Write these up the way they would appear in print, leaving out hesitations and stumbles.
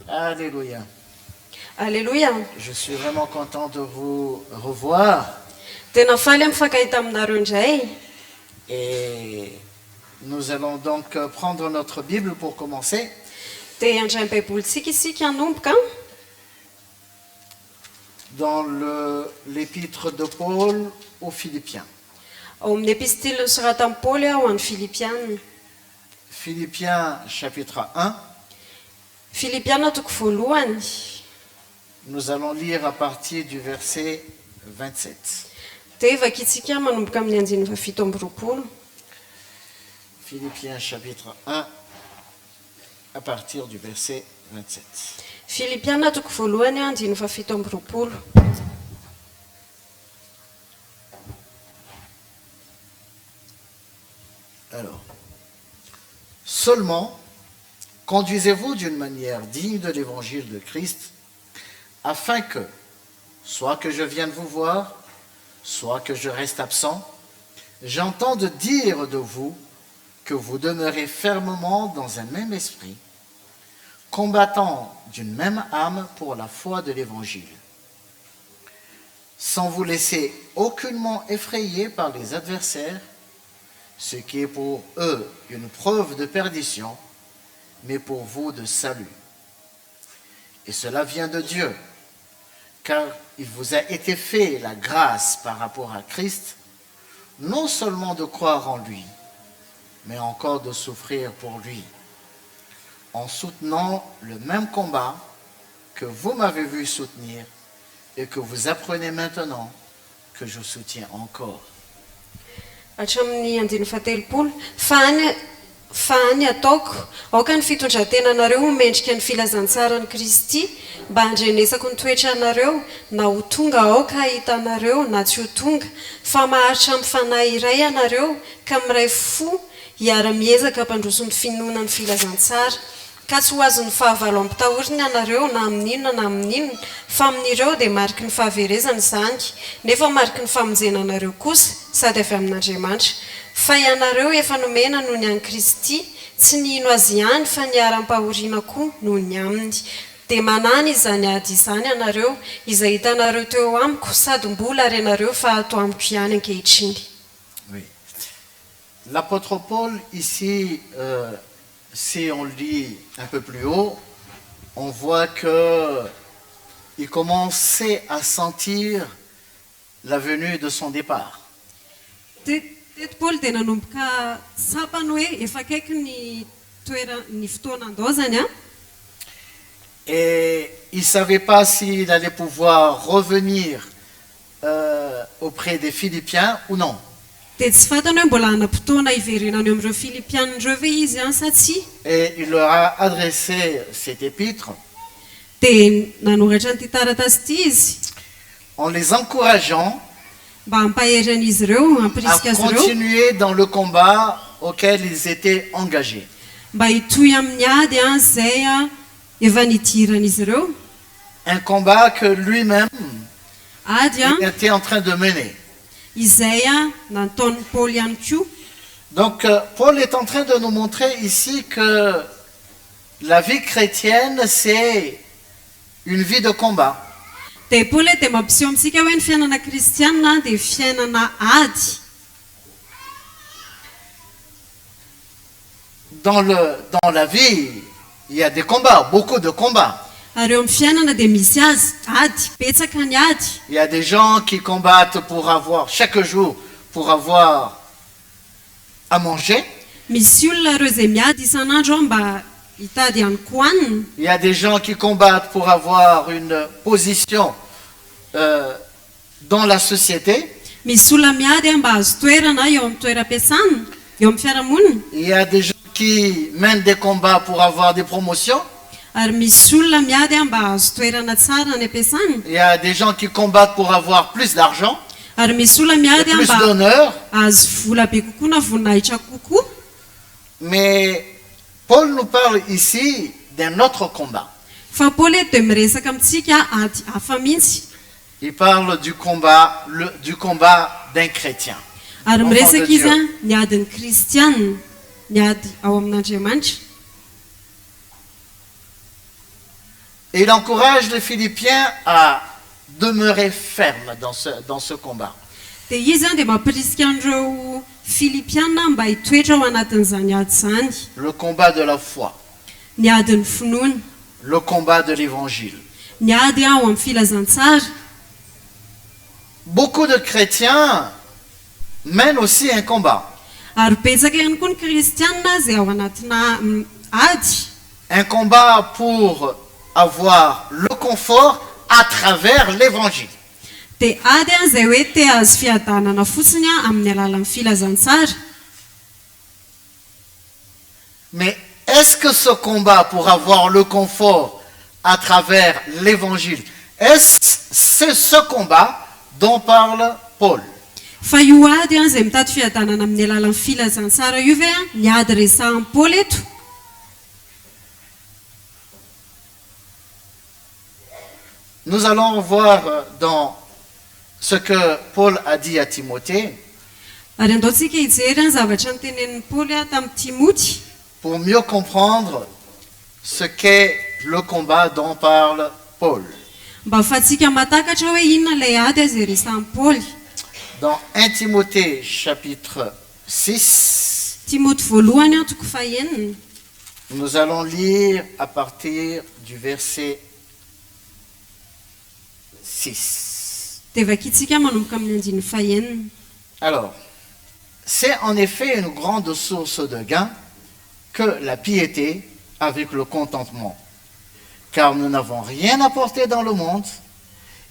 Alléluia. Alléluia. Je suis vraiment content de vous revoir. Tena faly mifakahita aminareo indray. Et nous allons donc prendre notre Bible pour commencer. Dia handray ny baibolitsika isika hanomboka Dans l'épître de Paul aux Philippiens. ao amin'ny epistile nosoratan'i Paoly ho an'ny Filipianina. Philippiens chapitre 1. Filipianina toko voalohany. Nous allons lire à partir du verset 27. Dia vakitsika manomboka amin'ny 17. Philippiens chapitre 1 à partir du verset 27. Filipianina toko voalohany 17. Alors, seulement, conduisez-vous d'une manière digne de l'évangile de Christ, afin que, soit que je vienne vous voir, soit que je reste absent, j'entende dire de vous que vous demeurez fermement dans un même esprit, combattant d'une même âme pour la foi de l'évangile, sans vous laisser aucunement effrayer par les adversaires, ce qui est pour eux une preuve de perdition, mais pour vous de salut. Et cela vient de Dieu, car il vous a été fait la grâce par rapport à Christ, non seulement de croire en lui, mais encore de souffrir pour lui, en soutenant le même combat que vous m'avez vu soutenir et que vous apprenez maintenant que je soutiens encore. Hatramin'ny 17. Fa any ataoko aoka ny fitondrantenanareo mendrika ny filazantsara ny Kristy mba handrenesako ny toetra anareo na ho tonga aoka hitanareo na tsy ho tonga fa maharitra amin'ny fanahy iray anareo ka miray fo hiara-miezaka hampandroso ny finoana ny filazantsara ka tsy ho azon'ny fahavalo ampitahoriny anareo na amin'inona na amin'inona fa amin'ireo dia mariky ny fahaverezana izany nefa mariky ny famonjena anareo kosa sady avy amin'Andriamanitra fa ianareo efa nomena noho ny an'i Kristy tsy ny ino azy ihany fa ny ara-pahoriana koa noho ny aminy dia manana izany ady izany anareo izay hitanareo teo amiko sady mbola ary anareo fa ato amiko ihany ankehitriny. Oui. L'apôtre Paul ici, si on lit un peu plus haut, on voit qu'il commençait à sentir la venue de son départ. Teto Paoly dia nanomboka sapany hoe efa akaiky ny fotoana andao zany a. Et il ne savait pas s'il allait pouvoir revenir auprès des Philippiens ou non. Dia tsy fantany hoe mbola hanam-potoana hiverenany amin'ireo Filipianindreo ve izy any sa tsy. Et il leur a adressé cet épître Dia nanoratra nyity taratasy ity izy en les encourageant mba hampahery an'izy ireo à hampirisika azy ireo continuer dans le combat auquel ils étaient engagés. mba hitohy amin'ny ady a zay a efa nidiran'izy ireo. Un combat que lui-même Ady a était en train de mener. izay a nataon'ny Paoly ihany koa. Donc Paul est en train de nous montrer ici que la vie chrétienne, c'est une vie de combat. Dia Paoly dia mampiseho amintsika hoe ny fiainana kristianina dia fiainana ady. Dans la vie, il y a des combats, beaucoup de combats. Ary eo amin'ny fiainana dia misy azy ady, betsaka ny ady. Il y a des gens qui combattent pour avoir, chaque jour, pour avoir à manger. Misy olona ireo izay miady isan'andro ao mba hitady ihany ko hanina. Il y a des gens qui combattent pour avoir une position dans la société. Misy olona miady mba hazo toerana eo amin'ny toeram-piasana, eo amin'ny fiarahamonina. Il y a des gens qui mènent des combats pour avoir des promotions. Ary misy olona miady mba hazo toerana tsara any am-piasana. Il y a des gens qui combattent pour avoir plus d'argent, Ary misy olona et miady plus mba d'honneur. hazo vola be kokoa na voninahitra kokoa. Mais Paul nous parle ici d'un autre combat. Fa Paoly dia miresaka amintsika ady hafa mihitsy. Il parle du combat d'un chrétien. Ary Enfant miresaka de izy a Dieu. ny adin'ny kristianina, ny ady ao amin'Andriamanitra. Et il encourage les Philippiens à demeurer fermes dans ce combat. Dia izy zany dia mampirisika an'ireo filipiana mba hitoetra ao anatin'izany ady izany. Le combat de la foi, Ny adin'ny finoana, le combat de l'évangile. ny ady ao amin'ny filazantsara. Beaucoup de chrétiens mènent aussi un combat. Ary betsaka ihany koa ny kristianina izay ao anatina ady. Un combat pour avoir le confort à travers l'évangile. Dia ady izay hoe te azo fiadanana fotsiny amin'ny alalan'ny filazantsara. Mais est-ce que ce combat pour avoir le confort à travers l'évangile, c'est ce combat dont parle Paul? Fa io ady izay mitady fiadanana amin'ny alalan'ny filazantsara io ve ny ady resahan'i Paul eto? Nous allons voir dans ce que Paul a dit à Timothée Ary andaontsika hijery ny zavatra nytenenin'i Paul tamin'ny Timoty pour mieux comprendre ce qu'est le combat dont parle Paul. mba ahafahantsika mahatakatra hoe inona ilay ady izay resahan'i Paul. Dans 1 Timothée chapitre 6, Timoty voalohany toko fahaenina. nous allons lire à partir du verset 6. Dia vakitsika manomboka amin'ny andiny fahaenina. Alors, c'est en effet une grande source de gain que la piété avec le contentement, car nous n'avons rien apporté dans le monde,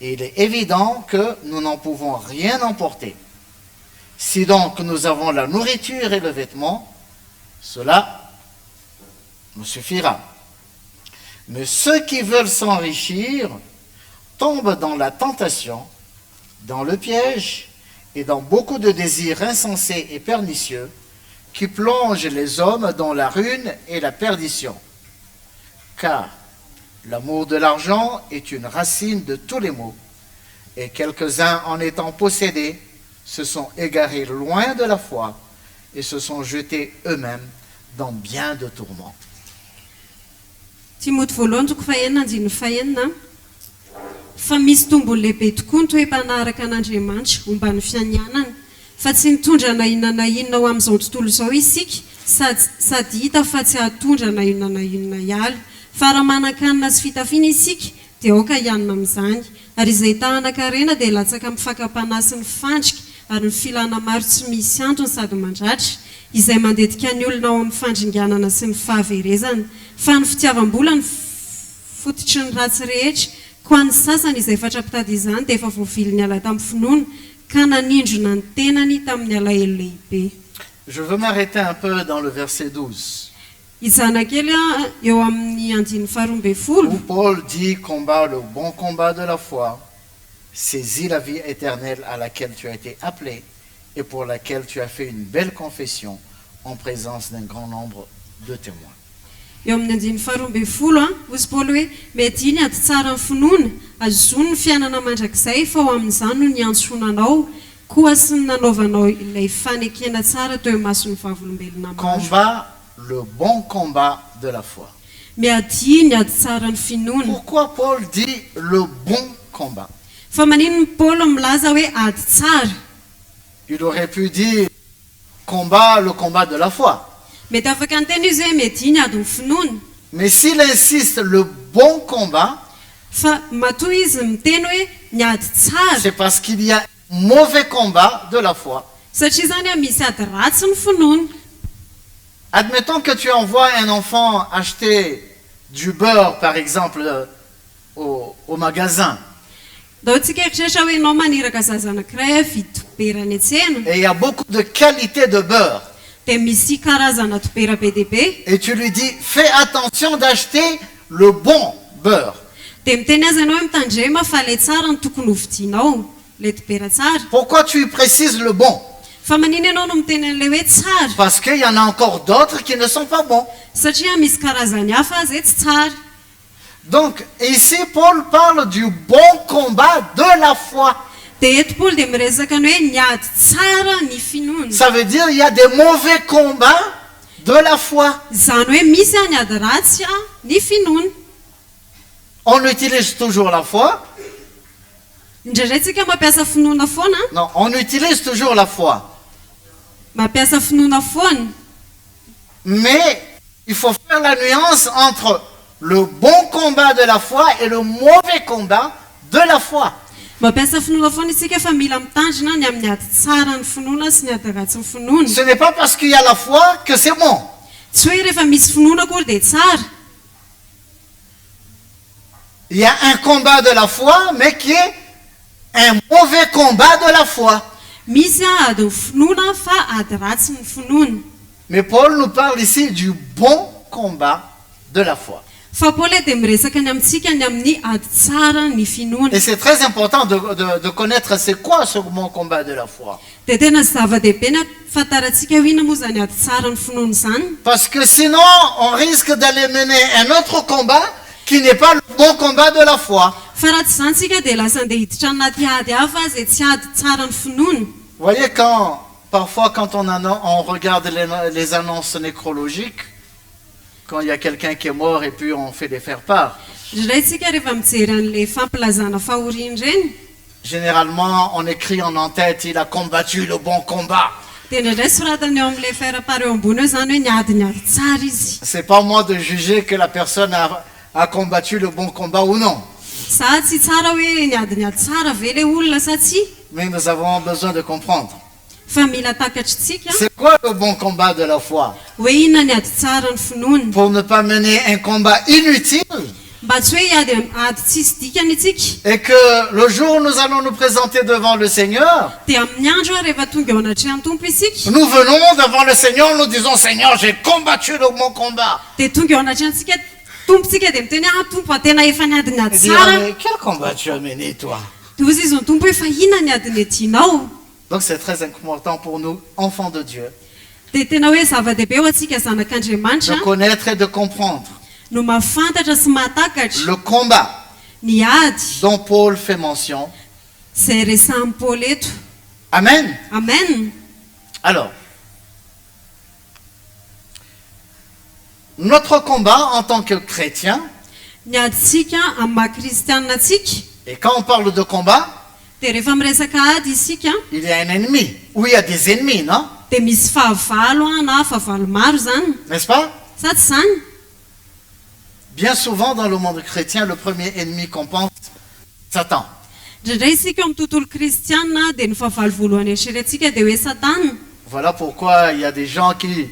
et il est évident que nous n'en pouvons rien emporter. Si donc nous avons la nourriture et le vêtement, cela nous suffira. Mais ceux qui veulent s'enrichir tombent dans la tentation, dans le piège et dans beaucoup de désirs insensés et pernicieux qui plongent les hommes dans la ruine et la perdition. Car l'amour de l'argent est une racine de tous les maux, et quelques-uns en étant possédés se sont égarés loin de la foi et se sont jetés eux-mêmes dans bien de tourments. Timoty voalohany toko fahaenina andiny fahaenina. Fa misy tombony lehibe tokoa ny toe-panaraka an'Andriamanitra momba ny fianianana, fa tsy nitondra na inona na inona ho amin'izao tontolo izao isika, sady hita fa tsy hatondra na inona na inona ihany. Fa raha manan-kanina sy fitafiana isika dia aoka hianina amin'izany, ary izay tahanan-karena dia latsaka amin'ny fakam-panahy sy ny fandrika ary ny filana maro tsy misy antony sady mandratra, izay mandetika ny olona ao amin'ny fandringanana sy ny fahaverezana. Fa ny fitiavam-bola ny fototry ny ratsy rehetra, ko an'ny sasany izay fatrapitady izany dia efa voavily ny ala tamin'ny finoana, ka nanindrona ny tenany tamin'ny alahelo lehibe. Je veux m'arrêter un peu dans le verset 12. Hizana kely eo amin'ny andiny faharoa ambin'ny folo. Où Paul dit combat le bon combat de la foi, saisis la vie éternelle à laquelle tu as été appelé et pour laquelle tu as fait une belle confession en présence d'un grand nombre de témoins. Eo amin'ny andiny faharoa ambin'ny folo hozy Paul hoe mety iny ady tsara ny finoana, azony ny fiainana mandrakizay fa ho amin'izany no niantsonanao, koa sy ny nanaovanao ilay fanekena tsara teo mason'ny vavolombelona maro. Combat le bon combat de la foi. Miady ny ady tsara ny finoana. Pourquoi Paul dit le bon combat? Fa manino ny Paul milaza hoe ady tsara? Il aurait pu dire combat le combat de la foi. Mety afaka ny teny izy hoe mety iny ady ny finoana. Mais s'il insiste le bon combat, Fa matoa izy miteny hoe ny ady tsara, c'est parce qu'il y a un mauvais combat de la foi. satria zany misy ady ratsy ny finoana. Admettons que tu envoies un enfant acheter du beurre, par exemple, au magasin. Dao tsika eritreritra hoe ianao maniraka zaza anankiray vidy dobera any an-tsena, Et il y a beaucoup de qualité de beurre. dia misy karazana dobera be dia be, Et tu lui dis, fais attention d'acheter le bon beurre. dia miteny azy ianao hoe mitandrema fa ilay tsara no tokony hovidianao, ilay dobera tsara. Pourquoi tu lui précises le bon? Fa manino ianao no miteny an'ilay hoe tsara? Parce qu'il y en a encore d'autres qui ne sont pas bons. Satria misy karazany hafa izay tsy tsara. Donc, ici, Paul parle du bon combat de la foi. Dia eto Paul dia miresaka ny hoe ny ady tsara ny finoana. Ça veut dire il y a des mauvais combats de la foi. Izany hoe misy ny ady ratsy ny finoana. On utilise toujours la foi. Indraindray tsika mampiasa finoana foana. Non, on utilise toujours la foi. Mampiasa finoana foana. Mais il faut faire la nuance entre le bon combat de la foi et le mauvais combat de la foi. Mampiasa finoana foana isika fa mila mitandrina ny amin'ny ady tsara ny finoana sy ny ady ratsy ny finoana. Ce n'est pas parce qu'il y a la foi que c'est bon. Tsy hoe rehefa misy finoana akory dia tsara. Il y a un combat de la foi, mais qui est un mauvais combat de la foi. Misy ady ny finoana fa ady ratsy ny finoana. Mais Paul nous parle ici du bon combat de la foi. Fa Paoly dia miresaka ny amintsika ny amin'ny ady tsara ny finoana. Et c'est très important de connaître c'est quoi ce bon combat de la foi. Dia tena zava-dehibe ny ahafantarantsika hoe ina moa zany ady tsara ny finoana zany. Parce que sinon, on risque d'aller mener un autre combat qui n'est pas le bon combat de la foi. Fa raha tsy zany tsika dia lasa andeha hiditra anaty ady hafa izay tsy ady tsara ny finoana. Vous voyez, parfois quand on regarde les annonces nécrologiques, quand il y a quelqu'un qui est mort et puis on fait des faire-part, Indray tsika rehefa mijery an'ilay fampilazana fahoriana ireny, généralement on écrit en en-tête, il a combattu le bon combat. dia indraindray soratana eo amin'ilay fera-paro eo ambony eo zany hoe niady tsara izy. C'est pas moi de juger que la personne a combattu le bon combat ou non. Sa tsy tsara hoe niady tsara ve le olona sa tsy. Mais nous avons besoin de comprendre. Fa mila takatritsika C'est quoi le bon combat de la foi? hoe inona ny ady tsara ny finoana. Pour ne pas mener un combat inutile. Mba tsy hoe ady tsisy dikany itsika. Et que le jour où nous allons nous présenter devant le Seigneur, Dia amin'ny andro rehefa tonga ao anatrehan'ny tompo isika, nous venons devant le Seigneur, nous disons Seigneur, j'ai combattu le bon combat. dia tonga ao anatrehantsika tompontsika dia miteny tompo tena efa niady Et dire, tsara. mais quel combat tu as mené toi? Dia ozy izy ny tompo hoe fa inona ny ady etianao. Donc c'est très important pour nous, enfants de Dieu, Dia tena hoe zava-dehibe ho antsika zanak'Andriamanitra de connaître et de comprendre no mahafantatra sy mahatakatra le combat ny ady dont Paul fait mention. izay resahin'ny Paoly eto. Amen. Amen. Alors, notre combat en tant que chrétien, Ny aditsika amin'ny maha-kristianina atsika, et quand on parle de combat, dia rehefa miresaka ady isika, il y a un ennemi, ou il y a des ennemis, non? dia misy fahavalo na fahavalo maro zany. N'est-ce pas? Sa tsy zany? Bien souvent dans le monde chrétien, le premier ennemi qu'on pense, Satan. Indraindray isika eo amin'ny tontolo kristianina dia ny fahavalo voalohany eritreretintsika dia hoe Satana. Voilà pourquoi il y a des gens qui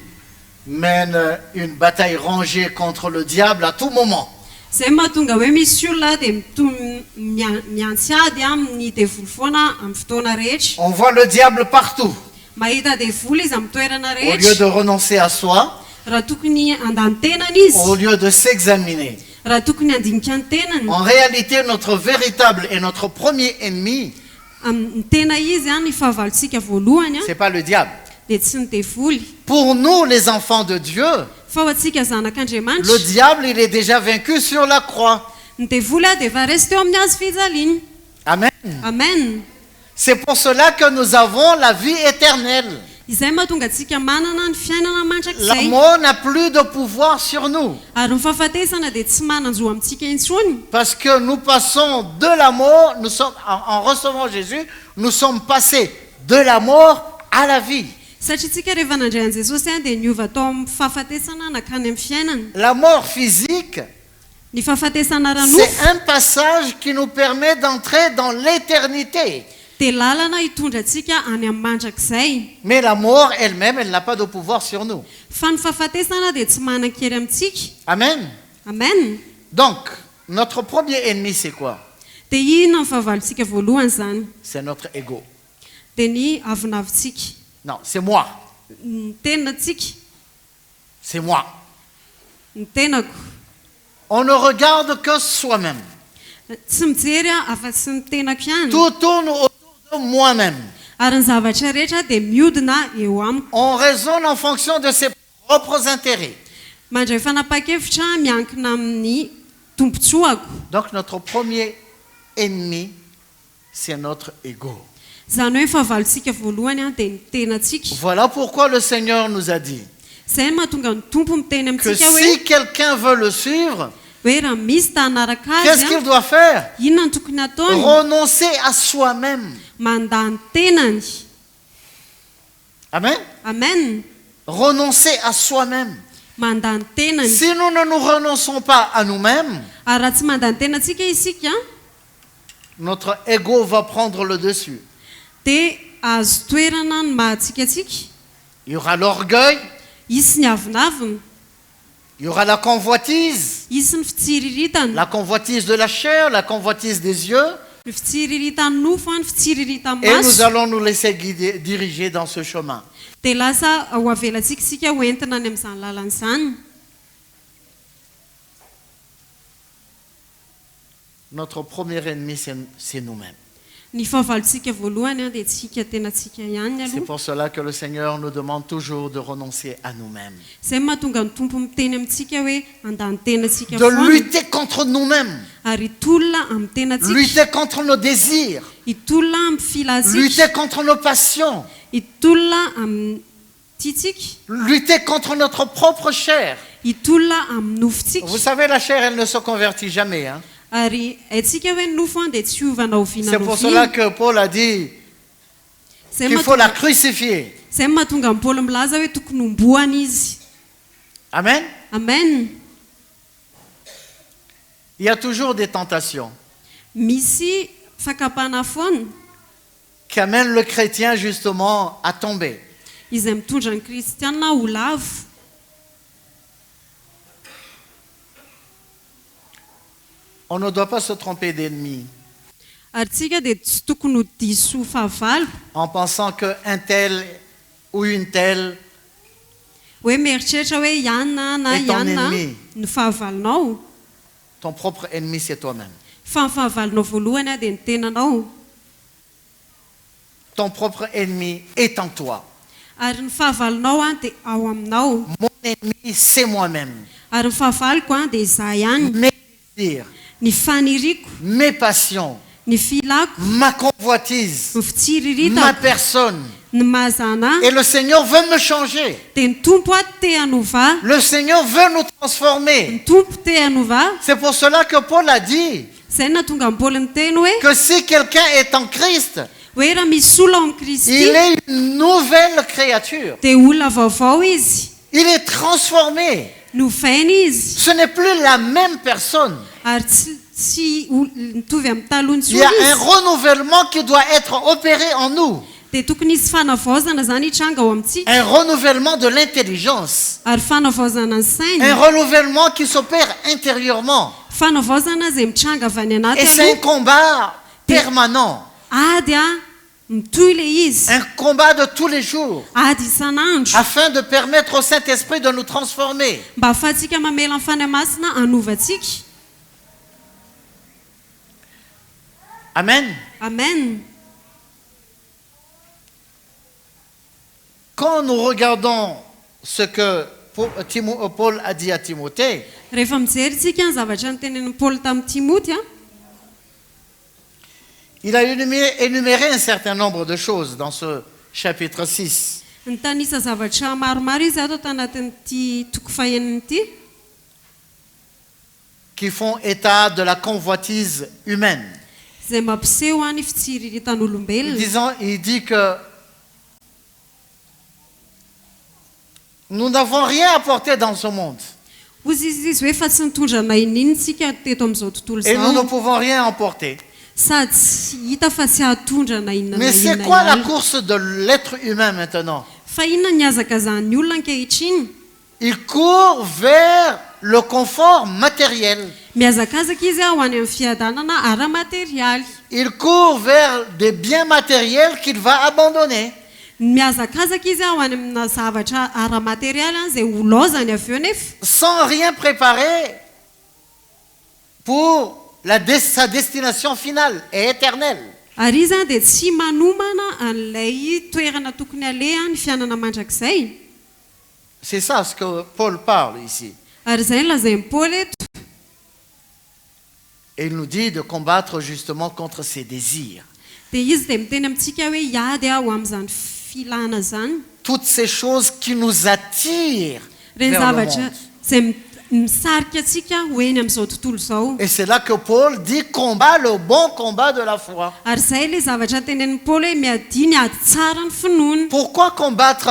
mènent une bataille rangée contre le diable à tout moment. Izay mahatonga hoe misy olona dia miantsy ady amin'ny devoly foana amin'ny fotoana rehetra. On voit le diable partout. Mahita devoly izy amin'ny toerana Au lieu rehetra. de renoncer à soi, Raha tokony handany tenany izy, au lieu de s'examiner. raha tokony handinika ny tenany, En réalité, notre véritable et notre premier ennemi, amin'ny tena izy ny fahavalontsika voalohany c'est pas le diable. dia tsy ny devoly. Pour nous, les enfants de Dieu, Fa ho antsika zanak'Andriamanitra, le diable, il est déjà vaincu sur la croix. ny devoly dia efa resy teo amin'ny hazo fijaliana. Amen. Amen. C'est pour cela que nous avons la vie éternelle. Izay mahatonga antsika manana ny fiainana La mandrakizay. mort n'a plus de pouvoir sur nous. Ary ny fahafatesana dia tsy mananjo amintsika intsony. Parce que nous passons de la mort, en recevant Jésus, nous sommes passés de la mort à la vie. Satria tsika rehefa nandray an'i Jesosy dia niova tao amin'ny fahafatesana nakany amin'ny fiainana. La mort physique, Ny fahafatesana ranofo c'est un passage qui nous permet d'entrer dans l'éternité. dia lalana hitondra antsika any amin'ny mandrakizay. Mais la mort elle-même, elle n'a pas de pouvoir sur nous. Fa ny fahafatesana dia tsy manan-kery amintsika. Amen. Amen. Donc, notre premier ennemi, c'est quoi? Dia inona ny fahavalontsika voalohany zany? C'est notre ego. Dia ny avinavitsika. Non, c'est moi. Ny tenatsika. C'est moi. Ny tenako. On ne regarde que soi-même. Tsy mijery afa-tsy ny tenako ihany. Tout tourne autour de moi-même. Ary ny zavatra rehetra dia mihodina eo amiko. On raisonne en fonction de ses propres intérêts. Mandray fanapa-kevitra miankina amin'ny tombotsoako. Donc notre premier ennemi, c'est notre ego. Zany hoe fahavalontsika voalohany dia ny tenatsika. Voilà pourquoi le Seigneur nous a dit Izay mahatonga ny tompo miteny que amintsika hoe si quelqu'un veut le suivre, hoe raha misy tanaraka Qu'est-ce azy qu'il doit faire? inona no tokony ataony Renoncer à soi-même. mandany tenany. Amen. Amen. Renoncer à soi-même. Mandany tenany. Si nous ne nous renonçons pas à nous-mêmes, Ary raha tsy mandany tenantsika isika notre ego va prendre le dessus. dia azo toerana ny mahatsika atsika. Il y aura l'orgueil, Isy ny avinavina, il y aura la convoitise, isy ny fitsiriritana, la convoitise de la chair, la convoitise des yeux, ny fitsiriritany nofo, ny fitsiriritany et nous maso. allons nous laisser guider, diriger dans ce chemin. Dia lasa ho avelantsika isika hoentina any amin'izany lalan'izany. Notre premier ennemi, c'est nous-mêmes. Ny fahavalontsika voalohany dia tsika tenatsika ihany C'est aloha. pour cela que le Seigneur nous demande toujours de renoncer à nous-mêmes, Izay mahatonga ny tompo miteny amintsika hoe andany tenatsika de foana. lutter contre nous-mêmes, Ary itolona amin'ny tenatsika, lutter contre nos désirs, itolona amin'ny filatsika, lutter contre nos passions, itolona amin'ny tiatsika, lutter contre notre propre chair. itolona amin'ny nofotsika. Vous savez, la chair, elle ne se convertit jamais. Hein? Ary haintsika hoe ny nofo dia tsy hiovana oviana C'est pour cela que Paul a dit Izay qu'il faut la mahatonga crucifier. izay mahatonga ny Paoly milaza hoe tokony homboana izy. Amen. Amen. Il y a toujours des tentations Misy fakapana foana qui amènent le chrétien justement à tomber. izay mitondra ny kristiana ho lavo. On ne doit pas se tromper d'ennemi Ary tsika dia tsy tokony ho diso fahavalo en pensant qu'un tel ou une telle hoe mieritreritra hoe ianona na Et ton ianona ennemi. ny fahavalonao. ton propre ennemi, c'est toi-même. Fa ny fahavalonao voalohany dia ny tenanao. Ton propre ennemi est en toi. Ary ny fahavalonao dia ao aminao. Mon ennemi, c'est moi-même. Ary ny fahavaloko dia izaho ihany. Mes désirs, Ny faniriko, mes passions, ny filako, ma convoitise, ny ma fitsiriritako, personne. ny mahazana Et le Seigneur veut me changer. dia ny tompo ato te hanova. Le Seigneur veut nous transformer. Ny tompo te hanova. C'est pour cela que Paul a dit Izay nahatonga ny Paoly niteny hoe que si quelqu'un est en Christ, hoe raha misy olona ao amin'ny il Kristy est une nouvelle créature. dia olona vaovao izy. Il est transformé. Novaina izy. Ce n'est plus la même personne. Ary tsy mitovy amin'ny taloha Il y a un izy. renouvellement qui doit être opéré en nous. Dia tokony isy fanavaozana zany hitranga ao amintsika. Un renouvellement de l'intelligence. Ary fanavaozana ny Un sainy. renouvellement qui s'opère intérieurement. Fanavaozana izay mitranga avy any anaty Et c'est un aloha. combat permanent. Ady mitohy ilay izy. Un combat de tous les jours. Ady isan'andro. Afin de permettre au Saint-Esprit de nous transformer. Mba ahafahantsika mamela ny fanahy masina hanovatsika. Amen. Amen. Quand nous regardons ce que Paul a dit à Timothée, Rehefa mijery tsika ny zavatra nitenen'i Paoly tamin'ny Timoty il a énuméré un certain nombre de choses dans ce chapitre 6. ny tanisa zavatra maromaro izy ato tanatin'ity toko faheniny ity Qui font état de la convoitise humaine. izay mampiseho any fitsiriritan'olombelona. Il dit que nous n'avons rien apporté dans ce monde. Ozy izy hoe fa tsy nitondra na ininy tsika teto amin'izao tontolo Et nous ne izao. pouvons rien emporter. Sady tsy hita fa tsy hahatondra na inona na Mais c'est inona quoi la ihany. course de l'être humain maintenant? Fa inona ny hazakazan'ny olona ankehitriny? Il court vers le confort matériel. Mihazakazaka izy ho any amin'ny fiadanana ara-materialy. Il court vers des biens matériels qu'il va abandonner. Mihazakazaka izy ho any amina zavatra ara-materialy izay ho laozany avy eo nefa Sans rien préparer pour sa destination finale et éternelle. ary izy dia tsy manomana an'ilay toerana tokony aleha ny fiainana mandrakizay. C'est ça ce que Paul parle ici. Ary izay no lazain'ny Paoly eto. Et il nous dit de combattre justement contre ses désirs. Dia izy dia miteny amintsika hoe hiady ho amin'izany filana zany. Toutes ces choses qui nous attirent Ireny vers le zavatra monde. izay misarika atsika hoeny amin'izao tontolo izao. Et c'est là que Paul dit combat le bon combat de la foi. Ary izay ilay zavatra tenenin'ny Paoly hoe miady niady tsara ny finoana. Pourquoi combattre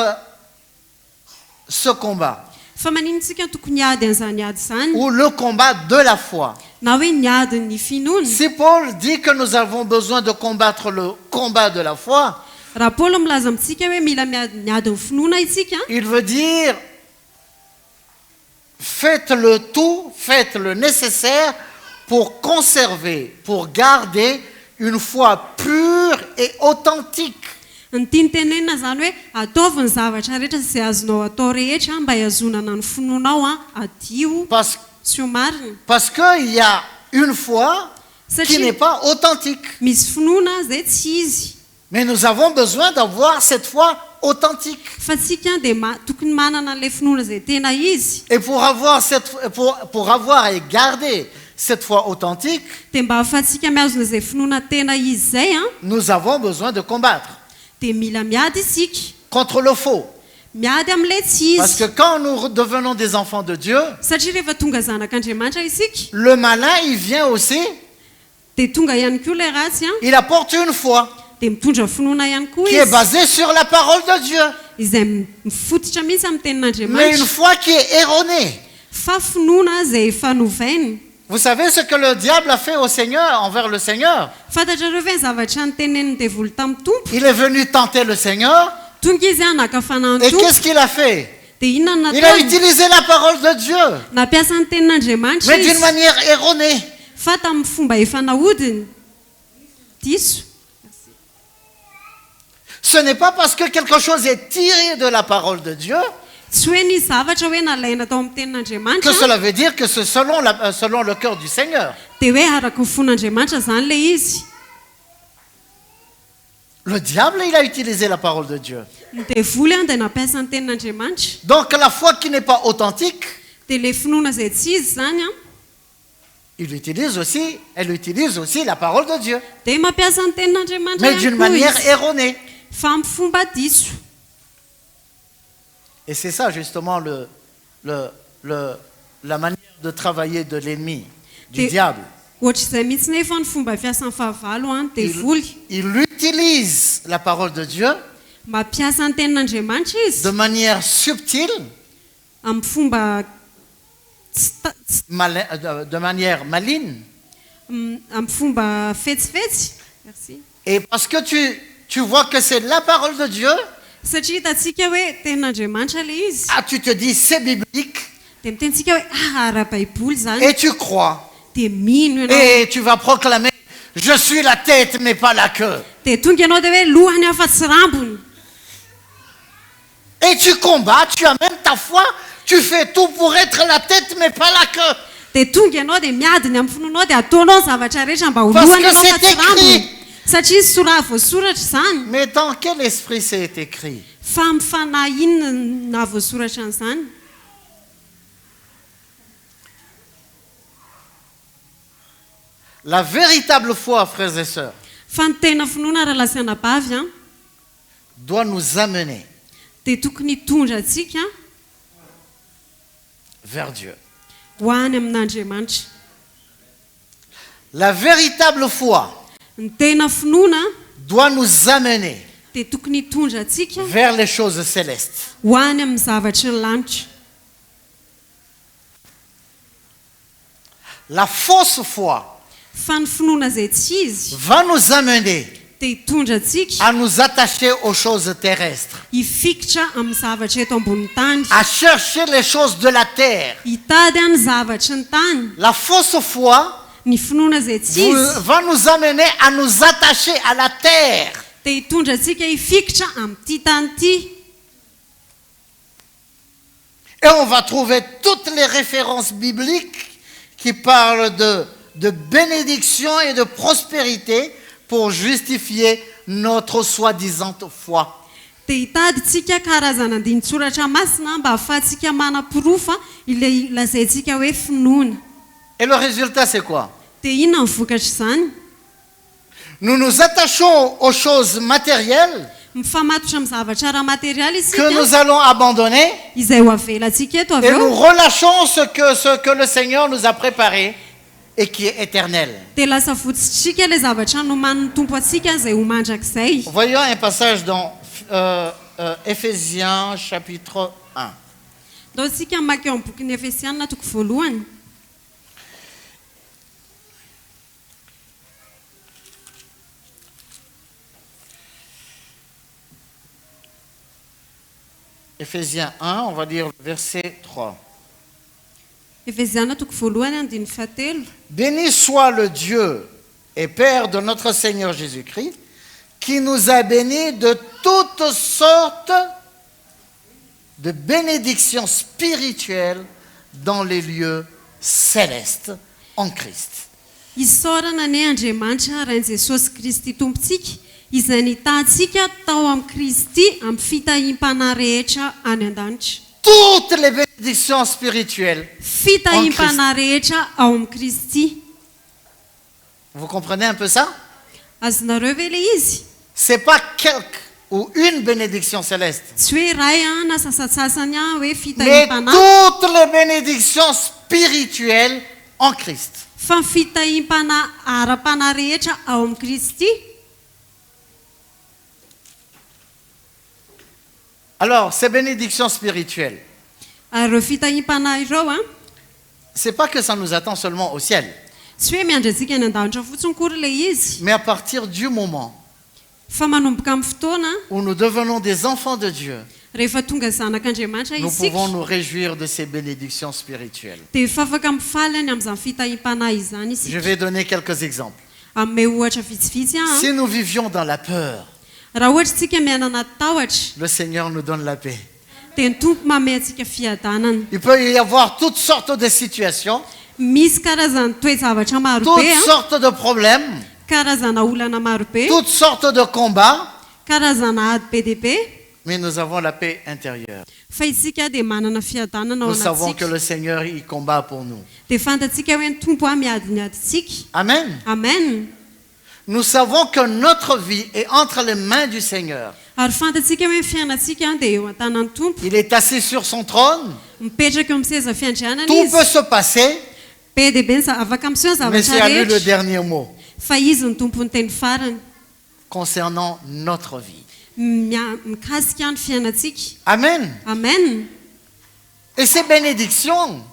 ce combat? Fa maninontsika tokony niady an'izany ady izany Ou le combat de la foi. na hoe niady ny finoana. Si Paul dit que nous avons besoin de combattre le combat de la foi, Raha Paoly milaza amintsika hoe mila niady ny finoana isika, il veut dire faites le tout, faites le nécessaire pour conserver, pour garder une foi pure et authentique. ny tiany tenenina zany hoe ataovy ny zavatra rehetra izay azonao atao rehetra mba hiazonana ny finoanao adio sy ho marina. Parce qu'il y a une foi qui n'est pas authentique. Misy finoana izay tsy izy. Mais nous avons besoin d'avoir cette foi authentique. Fa tsika dia tokony manana an'ilay finoana izay tena izy. Et pour avoir et garder cette foi authentique, dia mba ahafahantsika miazona izay finoana tena izy izay nous avons besoin de combattre dia mila miady isika contre le faux. miady amin'ilay tsy Parce que izy. quand nous devenons des enfants de Dieu, Satria rehefa tonga zanak'Andriamanitra isika le malin, il vient aussi, dia tonga ihany koa ilay ratsy il apporte une foi dia mitondra finoana ihany koa qui est izy basée sur la parole de Dieu. izay mifototra mihitsy amin'ny Mais une tenin'Andriamanitra. foi qui est erronée. Fa finoana izay efa novainy. Vous savez ce que le diable a fait au Seigneur, envers le Seigneur? Fantatrareo ve ny zavatra nyteneniny devoly tamin'ny tompo? Il est venu tenter le Seigneur. Tonga izy naka fanany Et tompo qu'est-ce qu'il a fait? dia inona no Il a nataony? utilisé la parole de Dieu, Nampiasa ny tenin'Andriamanitra mais d'une izy manière erronée. fa tamin'ny fomba efa nahodiny. Diso. Ce n'est pas parce que quelque chose est tiré de la parole de Dieu Tsy hoe nisy zavatra hoe nalaina tao amin'ny que tenin'Andriamanitra cela veut dire que c'est selon le cœur du Seigneur. dia hoe araka ny fon'Andriamanitra zany le izy. Le diable, il a utilisé la parole de Dieu. Ny devoly dia nampiasa ny tenin'Andriamanitra Donc la foi qui n'est pas authentique, dia le finoana izay tsy izy zany elle utilise aussi la parole de Dieu, dia mampiasa ny tenin'Andriamanitra mais ihany d'une koa manière izy. erronée. Fa amin'ny fomba diso. Et c'est ça justement la manière de travailler de l'ennemi, du diable. Ohatr'izay mihitsy nefa ny fomba fiasan'ny fahavalo ny devoly. Il utilise la parole de Dieu Mampiasa ny tenin'Andriamanitra izy de manière subtile, amin'ny fomba de manière maligne. amin'ny fomba fetsifetsy. Merci. Et parce que tu vois que c'est la parole de Dieu, Satria hitantsika hoe tenin'Andriamanitra le izy tu te dis c'est biblique dia mitentsika hoe ara-baiboly zany et tu crois. dia mino ianao Et tu vas proclamer, je suis la tête mais pas la queue. dia tonga ianao dia hoe lohany afa-tsy rambony. Et tu combats, tu amènes ta foi, tu fais tout pour être la tête mais pas la queue. Dia tonga ianao dia miadiny amin'ny finoanao dia ataonao ny zavatra rehetra mba ho Parce lohany que ianao fa c'est tsy rambony. écrit. Satria voasoratra zany. Mais dans quel esprit c'est écrit? Fa amin'ny fanahy inona na voasoratra an'izany? La véritable foi, frères et sœurs, Fa ny tena finoana raha lasana bavy doit nous amener dia tokony hitondra antsika vers Dieu. ho any amin'Andriamanitra. La véritable foi Ny tena finoana doit nous amener dia tokony hitondra antsika vers les choses célestes. ho any amin'ny zavatra ny lanitra. La fausse foi Fa ny finoana izay tsy izy va nous amener dia hitondra antsika à nous attacher aux choses terrestres, hifikitra amin'ny zavatra eto ambony tany, à chercher les choses de la terre. hitady any zavatra ny tany. La fausse foi Ny finoana izay tsy izy va nous amener à nous attacher à la terre. dia hitondra antsika hifikitra amin'ity tany ity. Et on va trouver toutes les références bibliques qui parlent de bénédiction et de prospérité pour justifier notre soi-disant foi. Dia hitady tsika karazana andinin-tsoratra masina mba ahafahantsika manam-pirofa ilay lazaintsika hoe finoana. Et le résultat, c'est quoi? Dia inona ny vokatra izany? Nous nous attachons aux choses matérielles mifamatotra amin'ny zavatra ara materialy que isika nous allons abandonner izay ho avelantsika eto avy et nous eo relâchons ce que le Seigneur nous a préparé et qui est éternel. dia lasa fotsitsika ilay zavatra noman'ny tompo atsika izay ho mandrakizay. Voyons un passage dans Éphésiens chapitre 1. Ndao isika mamaky eo amin'ny bokin'ny Efesianina toko voalohany. Éphésiens 1, on va lire le verset 3. Efesianina toko voalohany andiny fahatelo. Béni soit le Dieu et Père de notre Seigneur Jésus-Christ, qui nous a bénis de toutes sortes de bénédictions spirituelles dans les lieux célestes en Christ. Isaorana ny Andriamanitra rain'i Jesosy Kristy tompontsika izay nitantsika tao amin'ny Kristy amin'ny fitahiam-panahy rehetra any an-danitra. Toutes les bénédictions spirituelles. Fitahiam-panahy rehetra ao amin'ny Kristy. Vous comprenez un peu ça? Azonareo ve ilay izy? C'est pas quelque ou une bénédiction céleste, Tsy hoe ray na sasatsasany hoe mais fitahiam-panahy, toutes les bénédictions spirituelles en Christ. fa ny fitahiam-panahy ara-panahy rehetra ao amin'ny Kristy. Alors, ces bénédictions spirituelles, Ary ireo fitahiam-panahy ireo c'est pas que ça nous attend seulement au ciel, tsy hoe miandratsika any an-danitra fotsiny kory ilay izy, mais à partir du moment fa manomboka amin'ny fotoana où nous devenons des enfants de Dieu, rehefa tonga zanak'Andriamanitra nous isika pouvons nous réjouir de ces bénédictions spirituelles. dia efa afaka mifaly any amin'izany fitahiam-panahy izany Je isika. vais donner quelques exemples. Amin'ny ohatra vitsivitsy Si nous vivions dans la peur, raha ohatra tsika miaina tahotra le Seigneur nous donne la paix. dia ny tompo mamay antsika fiadanana. Il peut y avoir toutes sortes de situations, Misy karazana toe-javatra maro toutes be sortes de problèmes, karazana olana maro be, toutes sortes de combats, karazana ady be dia be, mais nous avons la paix intérieure. fa isika dia manana fiadanana ao Nous savons que anatsika le Seigneur y combat pour nous. dia fantatsika hoe ny tompo miadintsika. Amen. Amen. Nous savons que notre vie est entre les mains du Seigneur. Ary fantatsika hoe ny fiainantsika dia eo an-tanan'ny tompo, Il est assis sur son trône. mipetraka eo amin'ny seza fiandrianana Tout izy. peut se passer, Be dia be afaka miseho ny mais c'est zavatra à lui le rehetra, dernier mot fa izy ny tompony teny farany concernant notre vie. mikasika ny fiainantsika. Amen. Amen. Et ces bénédictions,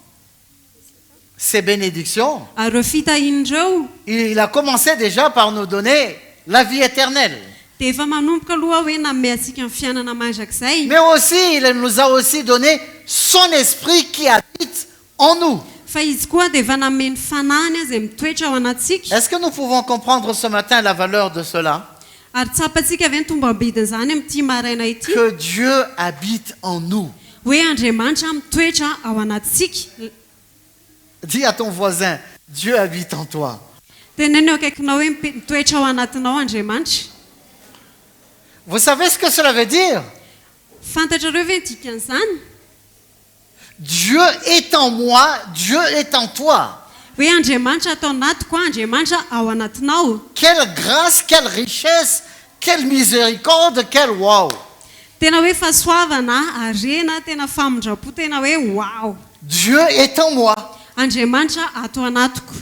Ary ireo fitahian'ireo il a commencé déjà par nous donner la vie éternelle. dia efa manomboka aloha hoe nanome antsika ny fiainana mandrakizay, Mais aussi, il nous a aussi donné son esprit qui habite en nous. fa izy koa dia efa nanome ny fanahiny izay mitoetra ao anatsika. Est-ce que nous pouvons comprendre ce matin la valeur de cela? Ary tsapantsika ve ny tombam-bidin'izany amin'ity maraina ity, Que Dieu habite en nous. hoe Andriamanitra mitoetra ao anatsika. Dis à ton voisin, Dieu habite en toi. Teneneo akaikinao hoe mitoetra ao anatinao Andriamanitra. Vous savez ce que cela veut dire? Fantatrareo ve ny dikan'izany? Dieu est en moi, Dieu est en toi. Hoe Andriamanitra atao anatiko, Andriamanitra ao anatinao. Quelle grâce, quelle richesse, quelle miséricorde, quelle wow. Tena hoe fahasoavana, harena, tena famondrapo, tena hoe wow. Dieu est en moi Andriamanitra ato anatiko,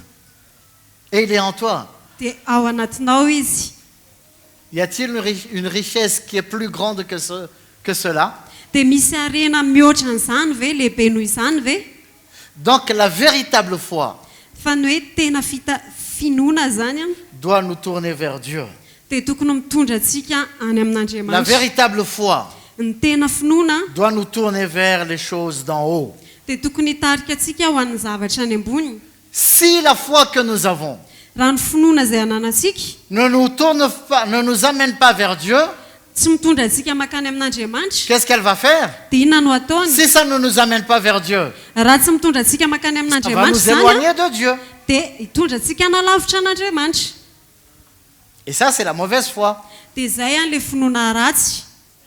et il est en toi. dia ao anatinao izy. Y a-t-il une richesse qui est plus grande que cela? Dia misy harena mihoatra an'izany ve, lehibe noho izany ve? Donc la véritable foi Fa ny hoe tena finoana zany doit nous tourner vers Dieu. dia tokony mitondra antsika any La amin'Andriamanitra. véritable foi Ny tena finoana doit nous tourner vers les choses d'en haut. dia tokony hitarika antsika ho an'ny zavatra any ambony. Si la foi que nous avons Raha ny finoana izay ananantsika ne nous amène pas vers Dieu, tsy mitondra antsika makany amin'Andriamanitra, qu'est-ce qu'elle va faire? dia inona no ataony? Si ça ne nous amène pas vers Dieu, Raha tsy mitondra antsika makany ça va amin'Andriamanitra nous zany éloigner de Dieu. dia hitondra antsika hanalavitra an'Andriamanitra. Et ça, c'est la mauvaise foi. Dia izay an'ilay finoana ratsy.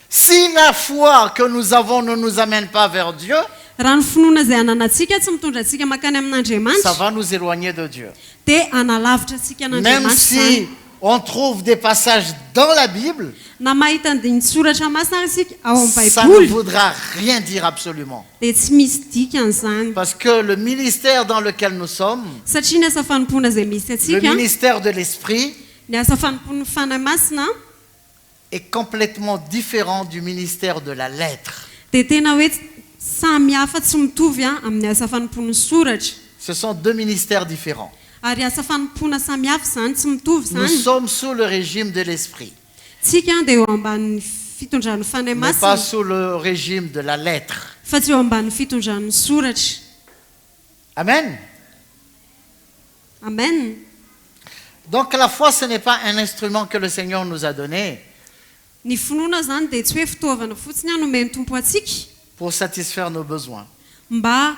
Si la foi que nous avons ne nous amène pas vers Dieu, Raha ny finoana izay ananantsika tsy mitondra antsika makany ça amin'Andriamanitra va nous éloigner de Dieu. dia hanalavitra antsika Même an'Andriamanitra si zany. on trouve des passages dans la Bible, na mahita andinin-tsoratra masina isika ao amin'ny ça ne baiboly voudra rien dire absolument. dia tsy misy dikan'izany Parce que le ministère dans lequel nous sommes, satria ny asa fanompoana izay misy le atsika ministère de l'Esprit, ny asa fanompoan'ny fanahy masina est complètement différent du ministère de la lettre. dia tena hoe samy hafa tsy mitovy amin'ny asa fanompoan'ny soratra Ce sont deux ministères différents. ary asa fanompoana samy hafa izany tsy mitovy Nous izany sommes sous le régime de l'Esprit, tsika dia eo ambanin'ny fitondran'ny fanahy mais pas masina sous le régime de la lettre. fa tsy eo ambanin'ny fitondran'ny soratra Amen. amen Donc la foi, ce n'est pas un instrument que le Seigneur nous a donné ny finoana zany dia tsy hoe fitaovana fotsiny nomeny tompo atsika pour satisfaire nos besoins. mba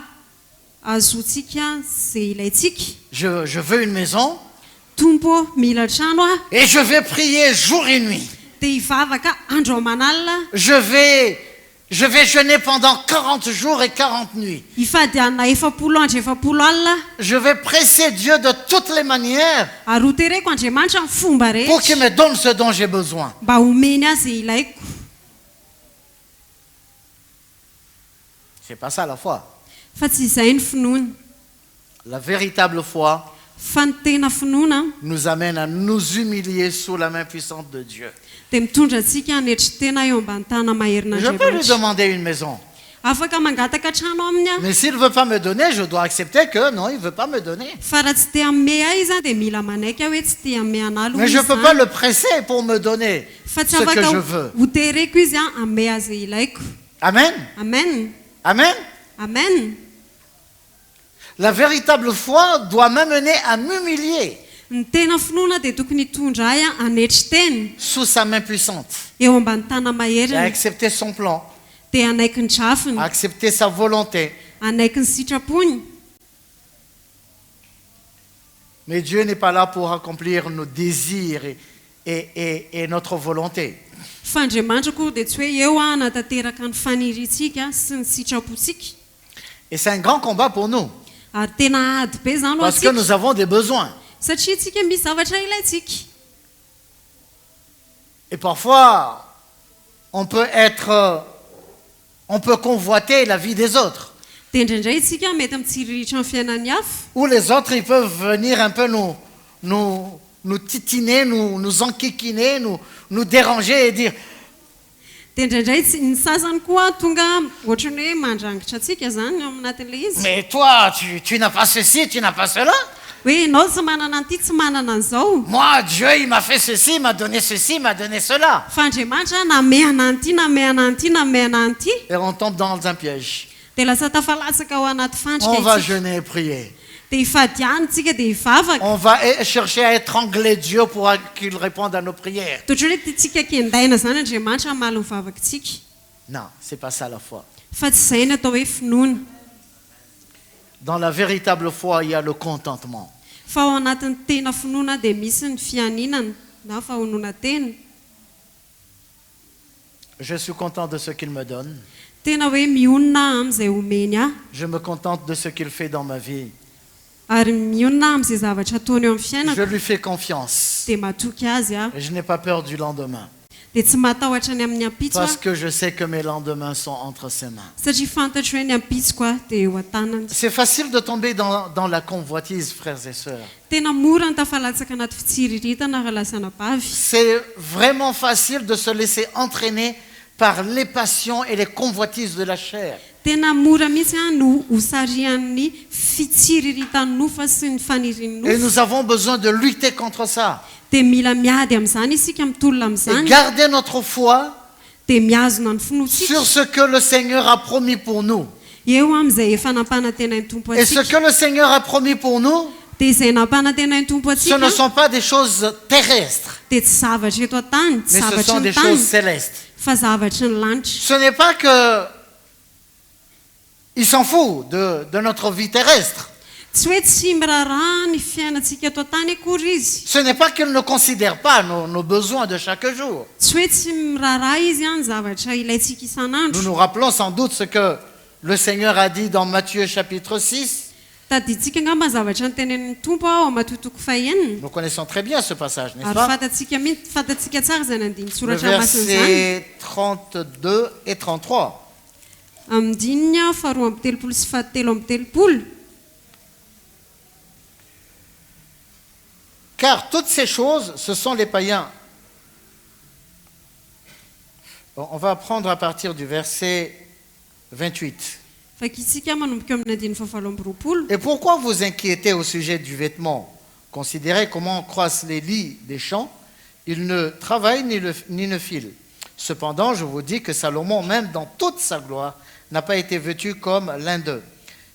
azotsika zay ilayntsika Je veux une maison tompo mila trano et je vais prier jour et nuit. dia hivavaka andro amanalina Je vais jeûner pendant 40 jours et 40 nuits. hifady anina 40 andro 40 alina Je vais presser Dieu de toutes les manières ary hotereko andriamanitra ny fomba pour qu'il rehetra me donne ce dont j'ai besoin. mba homeny azy zay ilaiko C'est pas ça la foi. fa tsy izay ny finoana La véritable foi fa ny tena finoana nous amène à nous humilier sous la main puissante de Dieu. dia mitondra atsika hanetry tena eo ambany tana Je peux lui maherin'andriamanitra demander une maison. afaka mangataka trano aminy a Mais s'il ne veut pas me donner, je dois accepter que non, il ne veut pas me donner. fa raha tsy te hamme ahy izy dia mila manaiky hoe tsy te hamme analo Mais je ne peux pas le presser pour me donner fa tsy ce que afaka je veux. hotereko izy hamme azy zay ilaiko Amen. amen Amen. amen La véritable foi doit m'amener à m'humilier ny tena finoana dia tokony hitondra ahy hanetry teny sous sa main puissante, eo ambany tana à maheriny accepter son plan, dia hanaiky ny drafiny à accepter sa volonté. hanaiky ny sitrapony Mais Dieu n'est pas là pour accomplir nos désirs et notre volonté. fa andriamanitra koa dia tsy hoe eo natateraka ny faniritsika sy ny sitrapontsika Et c'est un grand combat pour nous, ary tena ady be zany ho parce que atsika nous avons des besoins. satria tsika misy zavatra ilayntsika Et parfois, on peut convoiter la vie des autres. dia indraindray tsika mety mitsiriritra ny fiainan'ny hafa Ou les autres, ils peuvent venir un peu nous titiner, nous enquiquiner, nous déranger et dire dia indraindray ny sasany koa tonga ohatrany hoe mandrangitra atsika zany aminatin'ilay izy mais toi, tu n'as pas ceci, tu n'as pas cela. hoe ianao tsy manana an'ity tsy manana an'izao Moi, Dieu, il m'a fait ceci, il m'a donné ceci, il m'a donné cela. fa andriamanitra namehana an'ity namehana an'ity namehana an'ity Et on tombe dans un piège. dia lasa tafalatsaka ao anaty On fandrika va itsika jeûner et prier. dia hifadiany tsika dia hivavaka On va chercher à étrangler Dieu pour qu'il réponde à nos prières. tohatra hoe tiatsika kendaina zany andriamanitra hamaly mivavakatsika Non, c'est pas ça la foi. fa tsy izay ny atao hoe finoana Dans la véritable foi, il y a le contentement. fa ao anatin'ny tena finoana dia misy ny fianinana na fahonoana tena Je suis content de ce qu'il me donne. tena hoe mionina amin'izay omeny ahy Je me contente de ce qu'il fait dans ma vie. ary mionina amin'izay zavatra ataony eo amin'ny Je fiainako lui fais confiance. dia matoky azy aho Et je n'ai pas peur du lendemain. dia tsy matahotra ny amin'ny ampitso Parce aho que je sais que mes lendemains sont entre ses mains. satria fantatro hoe ny ampitsoko aho dia eo an-tanany C'est facile de tomber dans la convoitise, frères et sœurs. tena mora ny tafalatsaka anaty fitsiriritana raha lasana bavy C'est vraiment facile de se laisser entraîner par les passions et les convoitises de la chair. tena mora mihitsy no hosarian'ny fitsiriritany nofa sy ny faniriany Et nofo nous avons besoin de lutter contre ça. dia mila miady amin'izany isika mitolona Et amin'izany garder notre foi dia miazona ny finotsika sur ce que le Seigneur a promis pour nous. eo amin'izay efa nampanatenainy tompo Et ce atsika que le Seigneur a promis pour nous, dia izay nampanatenainy tompo ce ne atsika sont pas des choses terrestres, dia tsy zavatra eto an-tany tsy mais ce zavatra sont ny des choses tany célestes. fa zavatry ny lanitra Ce n'est pas que il s'en fout de notre vie terrestre. tsy hoe tsy miraraha ny fiainantsika eto an-tany akory izy Ce n'est pas qu'il ne considère pas nos besoins de chaque jour. tsy hoe tsy miraraha izy ny zavatra ilayntsika Nous isan'andro nous rappelons sans doute ce que le Seigneur a dit dans Matthieu chapitre 6. Taditsika ngamba zavatra nytenenin'ny tompo ao matotoko fahenina. Nous connaissons très bien ce passage, n'est-ce Ary pas? fantatsika tsara zay nandiny Le soratra masina zany. verset 32 et 33. Amin'ny dininy faharoa amby telopolo sy fahatelo amby telopolo. Car toutes ces choses, ce sont les païens. Bon, on va prendre à partir du verset 28. Fakitsika manomboka amin'ny andiny fahavalo amby roapolo. Et pourquoi vous inquiétez au sujet du vêtement? Considérez comment croissent les lits des champs. Ils ne travaillent ni ne filent. Cependant, je vous dis que Salomon, même dans toute sa gloire, n'a pas été vêtu comme l'un d'eux.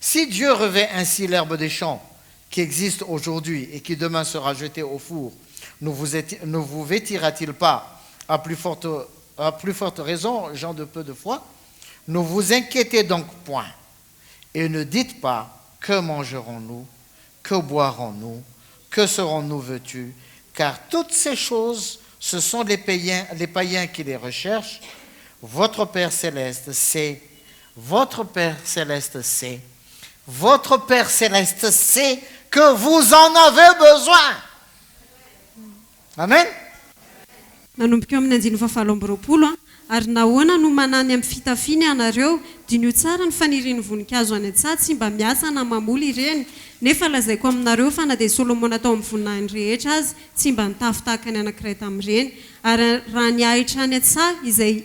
Si Dieu revêt ainsi l'herbe des champs, qui existe aujourd'hui et qui demain sera jetée au four, ne vous vêtira-t-il pas à plus forte raison, gens de peu de foi? Ne vous inquiétez donc point, et ne dites pas, que mangerons-nous, que boirons-nous, que serons-nous vêtus, car toutes ces choses, ce sont les païens qui les recherchent. Votre Père Céleste sait, votre Père Céleste sait, votre Père Céleste sait que vous en avez besoin. Amen. Nanomboka amin'ny andiny fahavalo amby roapolo ary nahoana no manany amin'ny fitafiana ianareo dia ny tsara ny fanirian'ny voninkazo any an-tsaha tsy mba miasa na mamoly ireny nefa lazaiko aminareo fa na dia Solomona tao amin'ny voninahiny rehetra azy tsy mba nitafy tahaka ny anankiray tamin'ireny ary raha ny ahitra any an-tsaha izay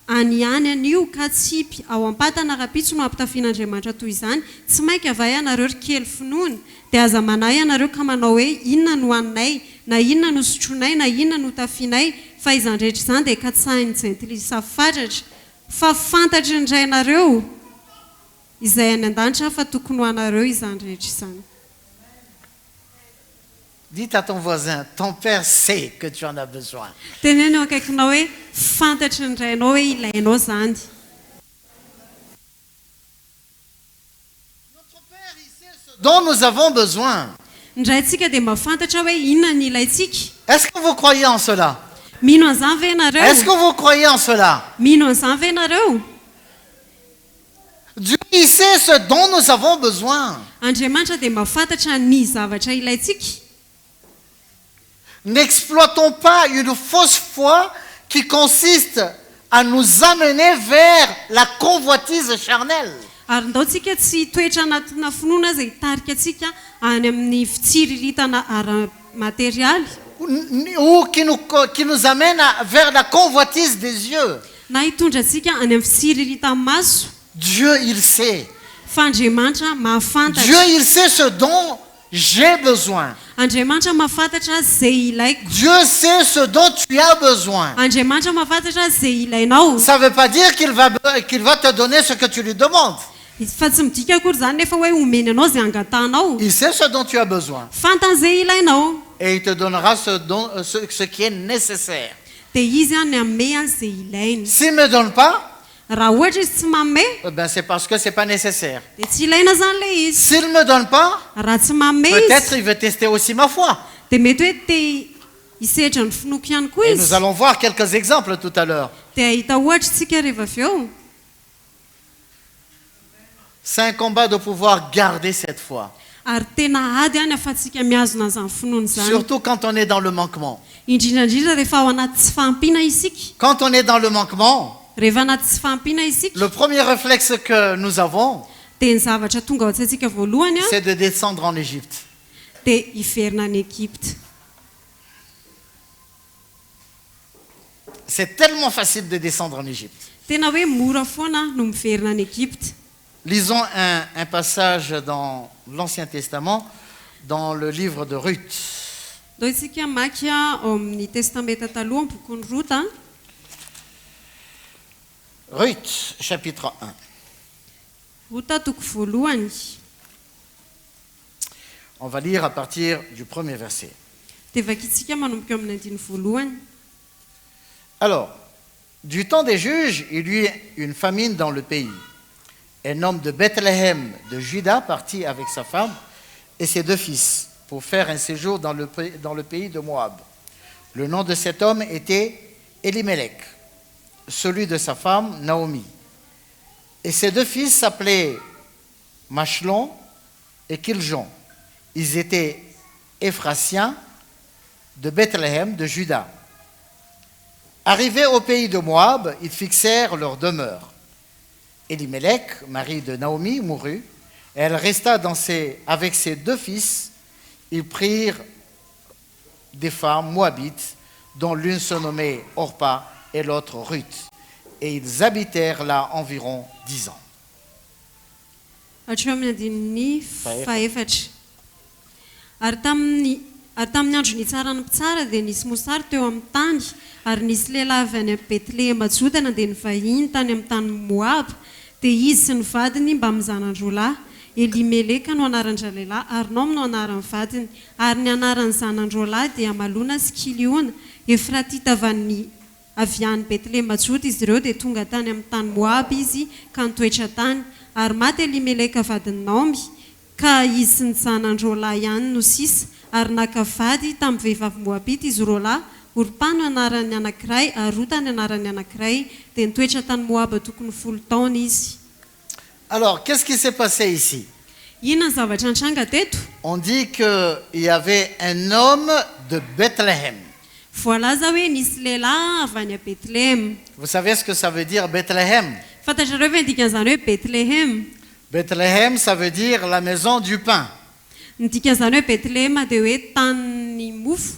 any anio ka tsipy ao am-patana rapitso no ampitafian'Andriamanitra toy izany tsy mainka avay ianareo ry kely finoana dia aza manahy ianareo ka manao hoe inona no haninay na inona no sotronay na inona no tafianay fa izany rehetra izany dia katsahin'ny jentilisa fatratra fa fantatry indray ianareo izay any an-danitra fa tokony ho anareo izany rehetra izany. Dites à ton voisin, ton père sait que tu en as besoin. Tenenao akaikinao hoe fantatry indray ianao hoe ilainao zany. Notre Père, il sait ce dont nous avons besoin. Indray tsika dia mahafantatra hoe inona ny ilaitsika. Est-ce que vous croyez en cela? Mino an'izany ve ianareo? Est-ce que vous croyez en cela? Mino an'izany ve ianareo? Dieu, il sait ce dont nous avons besoin. Andriamanitra dia mahafantatra ny zavatra ilaitsika. N'exploitons pas une fausse foi qui consiste à nous amener vers la convoitise charnelle. Ary ndao tsika tsy toetra anatina finoana izay hitarika atsika any amin'ny fitsiriritana ara-materialy Ou qui nous amène vers la convoitise des yeux. na hitondra atsika any amin'ny fitsiriritana maso. Dieu, il sait. Fa Andriamanitra mahafantatra. Dieu, il sait ce dont j'ai besoin. Andriamanitra mahafantatra zay ilaiko. Dieu sait ce dont tu as besoin. Andriamanitra mahafantatra zay ilainao. Ça ne veut pas dire qu'il va te donner ce que tu lui demandes. Fa tsy midika akory zany nefa hoe omeny anao zay angatanao. Il sait ce dont tu as besoin. Fantany zay ilainao. Et il te donnera ce qui est nécessaire. Dia izy any amehany zay ilainy. S'il ne me donne pas, Raha ohatra izy tsy manome c'est parce que ce n'est pas nécessaire. dia tsy ilaina zany le izy. S'il ne me donne pas, Raha tsy manome peut-être izy il veut tester aussi ma foi. dia mety hoe te hisehatra ny finoko ihany koa Et nous izy. allons voir quelques exemples tout à l'heure. Dia hita ohatra tsika rehefa avy eo. C'est un combat de pouvoir garder cette foi. Ary tena ady any afatsika miazona an'izany finoana zany. Surtout quand on est dans le manquement. Indrindrandrindra rehefa ao anaty tsy fahampiana isika. Quand on est dans le manquement, Rehefa anaty tsy fahampiana isika le premier réflexe que nous avons, dia ny zavatra tonga ao antsaintsika voalohany c'est de descendre en Égypte. dia hiverina any Egypte. C'est tellement facile de descendre en Égypte. Tena hoe mora foana no miverina any Egypte. Lisons un passage dans l'Ancien Testament, dans le livre de Ruth. Ndao isika maky ao amin'ny testamenta taloha ny bokon'ny Rota. Ruth, chapitre 1. Rota toko voalohany. On va lire à partir du premier verset. Dia vakitsika manomboka amin'ny andiny voalohany. Alors, du temps des juges, il y eut une famine dans le pays. Un homme de Bethléem de Juda partit avec sa femme et ses 2 fils pour faire un séjour dans le pays de Moab. Le nom de cet homme était Elimelech, celui de sa femme Naomi. Et ses 2 fils s'appelaient Machlon et Kiljon. Ils étaient Éphratiens de Bethléem, de Juda. Arrivés au pays de Moab, ils fixèrent leur demeure. Elimelech, mari de Naomi, mourut. Elle resta avec ses 2 fils. Ils prirent des femmes moabites, dont l'une se nommait Orpa et l'autre Ruth. Et ils habitèrent là environ 10 ans. Ary tamin'ny andro nitsara ny mpitsara dia nisy mosary teo amin'ny tany, ary nisy lehilahy avy any Betlehema Joda nandeha nivahiny tany amin'ny tany Moab, dia izy sy ny vadiny mba mizanandroalahy. Elimeleka no anaran-dra lehilahy, Arnom no anaran'ny vadiny, ary ny anaran'ny zanandroalahy dia Malona sy Kiliona. Efratita avy any Betlehema Joda izy ireo dia tonga tany amin'ny tany Moab izy ka nitoetra tany, ary maty Elimeleka vadiny Naomi, ka izy sy ny zanandroalahy ihany no sisa, ary naka vady tamin'ny vehivavy Moabita izy roalahy. Orpa no anaran'ny anankiray, ary Ruta ny anaran'ny anankiray, dia nitoetra tany Moab tokony 10 taona izy. Alors, qu'est-ce qui s'est passé ici? Inona ny zavatra nitranga teto? On dit qu'il y avait un homme de Bethléem. Voalaza hoe nisy lehilahy avy any Bethléem. Vous savez ce que ça veut dire Bethléem? Fantatrareo ve dikan'izany hoe Bethléem? Bethléem, ça veut dire la maison du pain. Ny dikan'izany hoe Bethléem dia hoe tany mofo.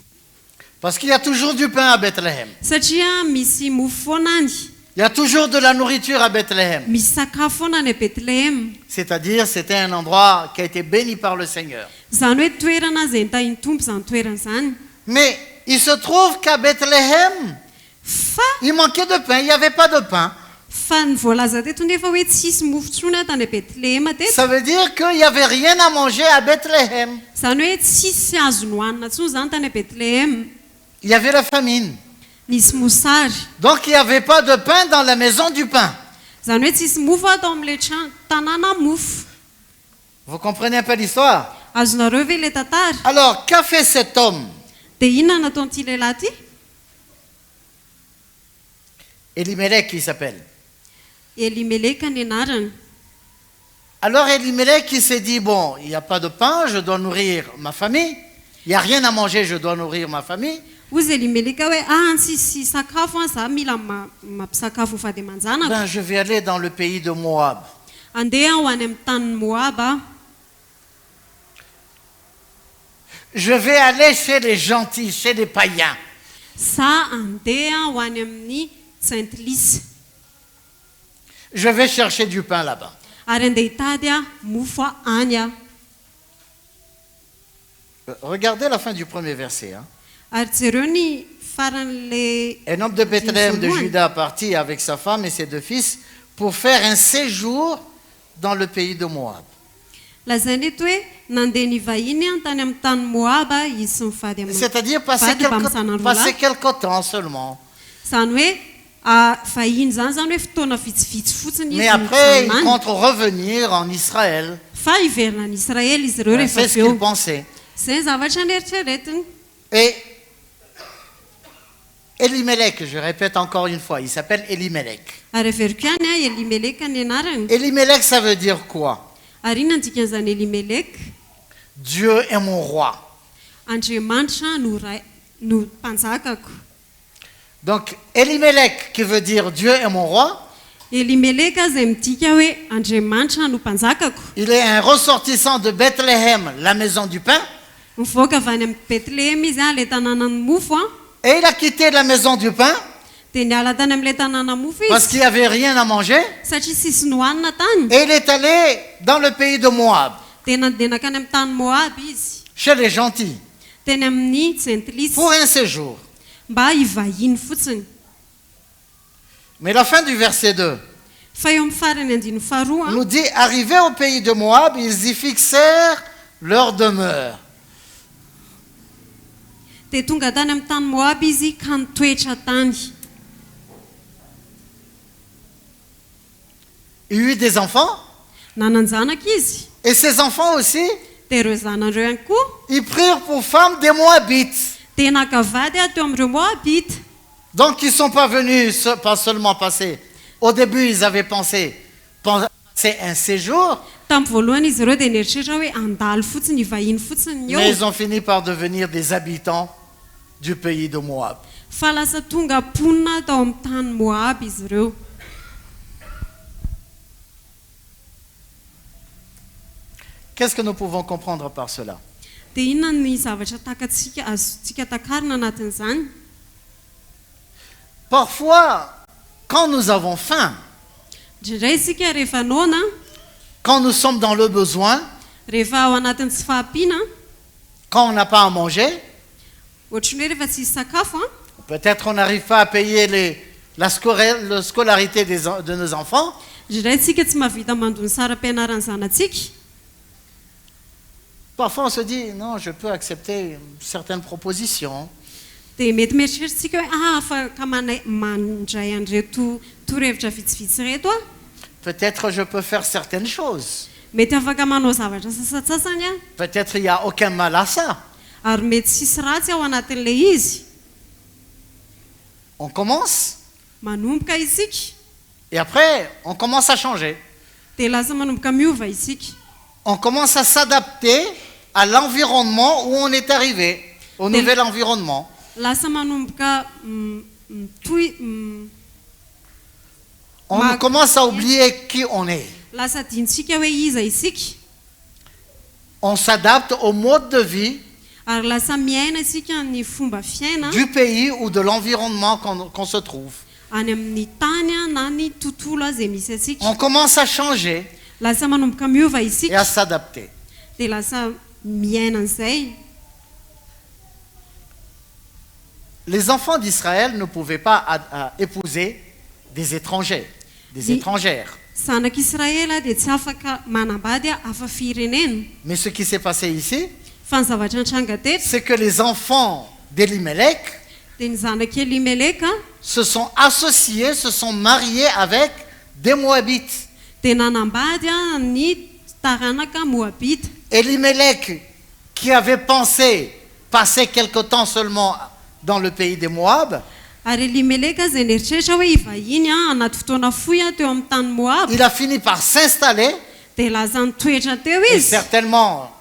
Parce qu'il y a toujours du pain à Bethléem. Satria misy mofo foana any. Il y a toujours de la nourriture à Bethléem. Misy sakafo foana any Bethléem. C'est-à-dire, c'était un endroit qui a été béni par le Seigneur. Zany hoe toerana izay nitahin'ny tompo zany toerana zany. Mais il se trouve qu'à Bethléem, il manquait de pain, il n'y avait pas de pain. Fa ny voalaza teto nefa hoe tsisy mofo tsony tany Bethléem teto. Ça veut dire qu'il n'y avait rien à manger à Bethléem. Zany hoe tsisy azony hohanina tsony zany tany Bethléem. Il y avait la famine. Misy mosary. Donc il n'y avait pas de pain dans la maison du pain. Zany hoe tsisy mofo atao amin'ilay tanàna mofo. Vous comprenez un peu l'histoire? Azonareo ve le tantara? Alors, qu'a fait cet homme? Dia inona nataon'ity lehilahy ity? Elimelech, il s'appelle. Elimeleka ny anarany. Alors Elimelech, il s'est dit, bon, il n'y a pas de pain, je dois nourrir ma famille. Il n'y a rien à manger, je dois nourrir ma famille. Ozy Elimeleka hoe tsisy sakafo za mila mampisakafo fady aman-janako. Ben, je vais aller dans le pays de Moab. Andeha ho any amin'ny tany Moab. Je vais aller chez les gentils, chez les païens. Za andeha ho any amin'ny Saint-Lys. Je vais chercher du pain là-bas. Ary andeha hitady mofo any. Regardez la fin du premier verset. Hein. Ary jereo ny faran'le. Un homme de Bethléem de Juda partit avec sa femme et ses 2 fils pour faire un séjour dans le pays de Moab. Lazainy eto hoe nandeha nivahiny tany amin'ny tany Moab izy sy ny vady amin'ny. C'est-à-dire passer quelque temps seulement. Zany hoe vahiny zany hoe fotoana vitsivitsy fotsiny. Mais après, ils comptent revenir en Israël. Fa hiverina any Israël izy ireo rehefa C'est ce qu'ils pensaient. Zay zavatra neritreretiny. Et Elimelech, je répète encore une fois, il s'appelle Elimelech. Ary averiko ihany Elimeleka ny anarany. Elimelech, ça veut dire quoi? Ary inona ny dikan'izany Elimeleka? Dieu est mon roi. Andriamanitra no mpanjakako. Donc Elimelech qui veut dire Dieu est mon roi. Elimeleka zay midika hoe Andriamanitra no mpanjakako. Il est un ressortissant de Bethléem, la maison du pain. Mivoaka avy any amin'ny Bethléem izy le tanànan'ny mofo. Et il a quitté la maison du pain. Dia niala tany amin'ilay tanàna mofo Parce izy. qu'il n'y avait rien à manger. Satria sisy ny hohanina tany. Et il est allé dans le pays de Moab, Dia nandeha nakany amin'ny tany Moab izy. chez les gentils, Teny amin'ny Saint-Lys. pour un séjour. Mba hivahiny fotsiny. Mais la fin du verset 2 Fa eo amin'ny farany andiny faharoa nous dit, arrivés au pays de Moab, ils y fixèrent leur demeure. dia tonga tany amin'ny tany Moab izy ka nitoetra tany. Il y eut des enfants, Nananjanaka izy. et ces enfants aussi, Dia ireo zanandreo ihany koa ils prirent pour femmes des Moabites. dia naka vady teo amin'ireo Moabita. Donc ils ne sont pas venus pas seulement passer. Au début, ils avaient pensé C'est un séjour, tamin'ny voalohany izy ireo dia nieritreritra hoe andalo fotsiny ivahiny fotsiny eo mais ils ont fini par devenir des habitants du pays de Moab. fa lasa tonga ponina tao amin'ny tany Moab izy ireo. Qu'est-ce que nous pouvons comprendre par cela? Dia inona ny zavatra takatsika azontsika takarina anatin'izany? Parfois, quand nous avons faim, Indraindray isika rehefa noana, quand nous sommes dans le besoin, rehefa ao anatin'ny tsy fahampiana, quand on n'a pas à manger, ohatran'ny hoe rehefa tsy hisy sakafo peut-être on n'arrive pas à payer la scolarité de nos enfants, indraindray tsika tsy mahavita mandony sara ampianarany zanatsika. parfois on se dit, non, je peux accepter certaines propositions. Dia mety mieritreritsika hoe afaka mandray an'ireto torohevitra vitsivitsy reto Peut-être je peux faire certaines choses. mety afaka manao zavatra sasatsasany Peut-être il n'y a aucun mal à ça. ary mety sisy ratsy ao anatin'ilay izy. On commence Manomboka isika et après on commence à changer. dia lasa manomboka miova isika. On commence à s'adapter à l'environnement où on est arrivé, au nouvel environnement. Lasa manomboka On commence à oublier qui on est. lasa dintsika hoe iza isika On s'adapte au mode de vie ary lasa miaina isika ny fomba fiaina du pays ou de l'environnement qu'on se trouve. any amin'ny tany na ny tontolo izay misy atsika. On commence à changer Lasa manomboka miova et isika à s'adapter. dia lasa miaina an'izay. Les enfants d'Israël ne pouvaient pas épouser des étrangers, des étrangères. Zanak'Israël dia tsy afaka manambady hafa firenena. Mais ce qui s'est passé ici, Fa ny zavatra nitranga teto c'est que les enfants d'Elimelech dia ny zanak'Elimeleka se sont associés, se sont mariés avec des Moabites. dia nanambady ny taranaka Moabita. Elimelech, qui avait pensé passer quelque temps seulement dans le pays des Moab, Ary Elimeleka izay nieritreritra hoe ivahiny anaty fotoana fohy teo amin'ny tany Moab il a fini par s'installer dia lasa nitoetra teo et izy certainement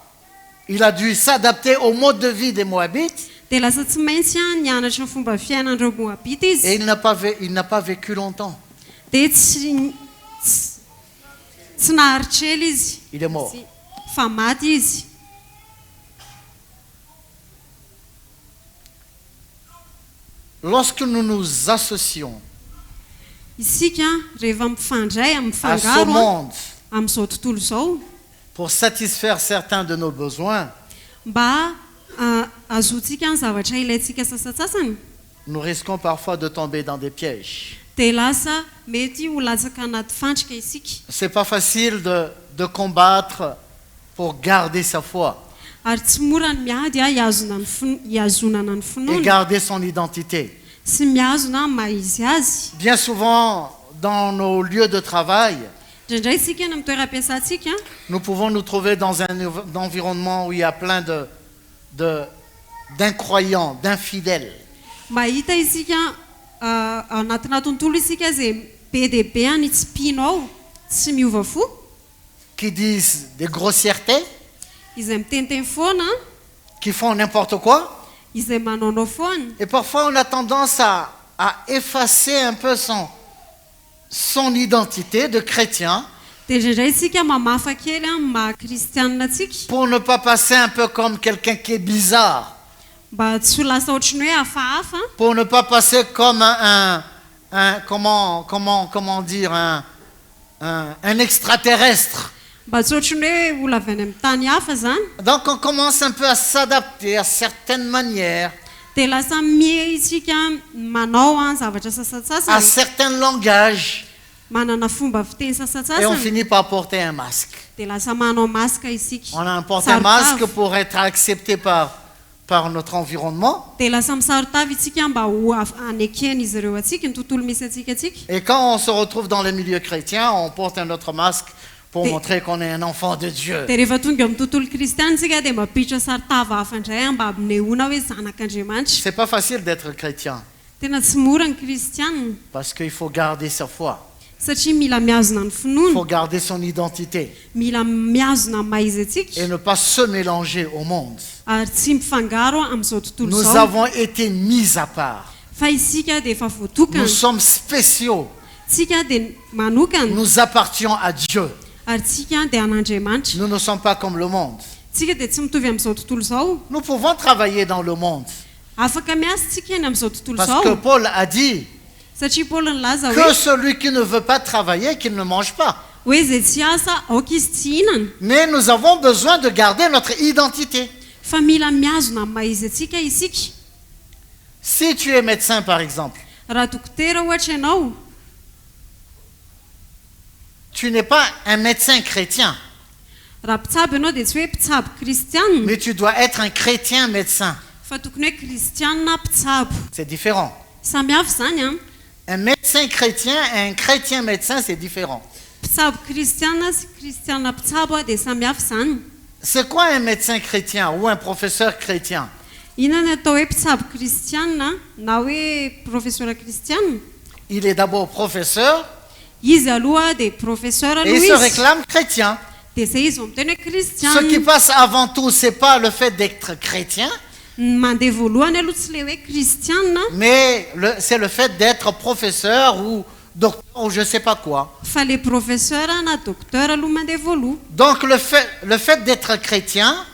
il a dû s'adapter au mode de vie des Moabites dia lasa tsy maintsy nianatra ny fomba fiainan'ireo Moabita et izy il n'a pas vécu longtemps. dia tsy naharitrela izy Il est mort. fa maty izy. Lorsque nous nous associons Isika rehefa mifandray à ce mifangaro monde amin'izao tontolo izao pour satisfaire certains de nos besoins, mba azotsika ny zavatra ilayntsika sasatsasany nous risquons parfois de tomber dans des pièges. dia lasa mety ho latsaka anaty fantrika isika. C'est pas facile de combattre pour garder sa foi Ary tsy mora ny miady hiazonana ny et finoana garder son identité. sy miazona maizy azy. Bien souvent, dans nos lieux de travail, Indraindray isika eny amin'ny toeram-piasantsika nous pouvons nous trouver dans un environnement où il y a plein d'incroyants, d'infidèles. mahita isika anatina tontolo isika izay be dia be ny tsy mpino tsy miova fo qui disent des grossièretés, izay miteniteny foana qui font n'importe quoi. izay manaonao foana. Et parfois, on a tendance à effacer un peu son identité de chrétien Dia indraindray isika mamafa kely maha kristianina atsika pour ne pas passer un peu comme quelqu'un qui est bizarre, mba tsy ho lasa ohatrany hoe hafahafa pour ne pas passer comme comment dire, un extraterrestre. mba tsy ohatrany hoe olona avy any amin'ny tany hafa zany. Donc on commence un peu à s'adapter à certaines manières, Dia lasa mie isika manao zavatra à sasatsasany certains langages, manana fomba fiteny et on sasatsasany finit par porter un masque. dia lasa manao masika isika. On a porté un masque Sarotavy. pour être accepté par notre environnement. Dia lasa misarotavy isika mba ho anekena izy ireo atsika ny tontolo misy atsika atsika. Et quand on se retrouve dans le milieu chrétien, on porte un autre masque pour Et- montrer qu'on est un enfant de Dieu. Dia rehefa tonga amin'ny tontolo kristiana isika dia mampiditra saritava hafa indray mba amnehoana hoe zanak'Andriamanitra. C'est pas facile d'être chrétien Tena tsy mora ny kristianina parce qu'il faut garder sa foi. satria mila miazona ny Il finoana faut garder son identité mila miazona amin'ny maha izy atsika et ne pas se mélanger au monde. ary tsy mifangaro amin'izao tontolo Nous izao avons été mis à part. fa isika dia efa voatokana Nous sommes spéciaux. tsika dia manokana Nous appartenons à Dieu. ary tsika dia an'andriamanitra Nous ne sommes pas comme le monde. tsika dia tsy mitovy amin'izao tontolo izao Nous pouvons travailler dans le monde. afaka miasa tsika eny amin'izao tontolo Parce que izao Paul a dit satria paoly nylaza que hoe celui qui ne veut pas travailler, qu'il ne mange pas. hoe izay tsy asa aoka izy tsy hihinana Mais nous avons besoin de garder notre identité. fa mila miazona amin'ny maha izy atsika isika Si tu es médecin, par exemple, raha dokotera ohatra ianao tu n'es pas un médecin chrétien, raha mpitsabo ianao dia tsy hoe mpitsabo kristianina mais tu dois être un chrétien médecin. fa tokony hoe kristianina mpitsabo C'est différent. samihafa zany a Un médecin chrétien et un chrétien médecin, c'est différent. mpitsabo kristianina sy kristianina mpitsabo a dia samihafa zany C'est quoi un médecin chrétien ou un professeur chrétien? inona ny atao hoe mpitsabo kristianina na hoe professeur kristianina Il est d'abord professeur izy aloha dia professeur et aloha il se izy réclame chrétien. dia izay izy vao miteny hoe Ce qui kristianina passe avant tout, c'est pas le fait d'être chrétien, mandeha voalohany aloha tsy le hoe kristianina mais c'est le fait d'être professeur ou docteur ou je sais pas quoi. fa le professeur na docteur aloha mandeha voaloha Donc le fait d'être chrétien,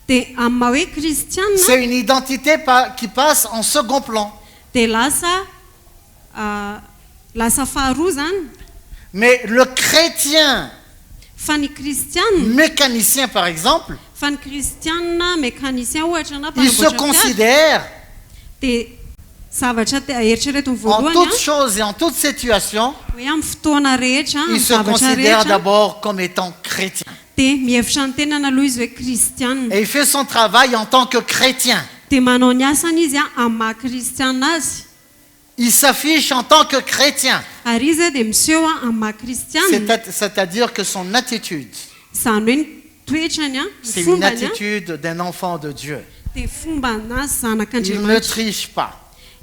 dia amin'ny maha hoe kristianina c'est une identité qui passe en second plan. dia lasa faharoa zany Mais le chrétien fa ny kristianina mécanicien, par exemple, fa ny kristianina mécanicien ohatra na il se mpanamboatra fiara considère dia zavatra eritrereto ny en voalohany toute chose et en toute situation, hoe amin'ny fotoana rehetra il amin'ny se zavatra considère rehetra d'abord comme étant chrétien. dia mihevitra ny tenana aloha izy hoe kristianina Et il fait son travail en tant que chrétien. dia manao ny asany izy a amin'ny maha kristianina azy Il s'affiche en tant que chrétien. ary izy dia miseho a amin'ny maha kristianina C'est-à-dire que son attitude, zany hoe ny toetrany a ny c'est une fombany a attitude d'un enfant de Dieu. dia fombana Il ne zanak'andriamanitra triche pas.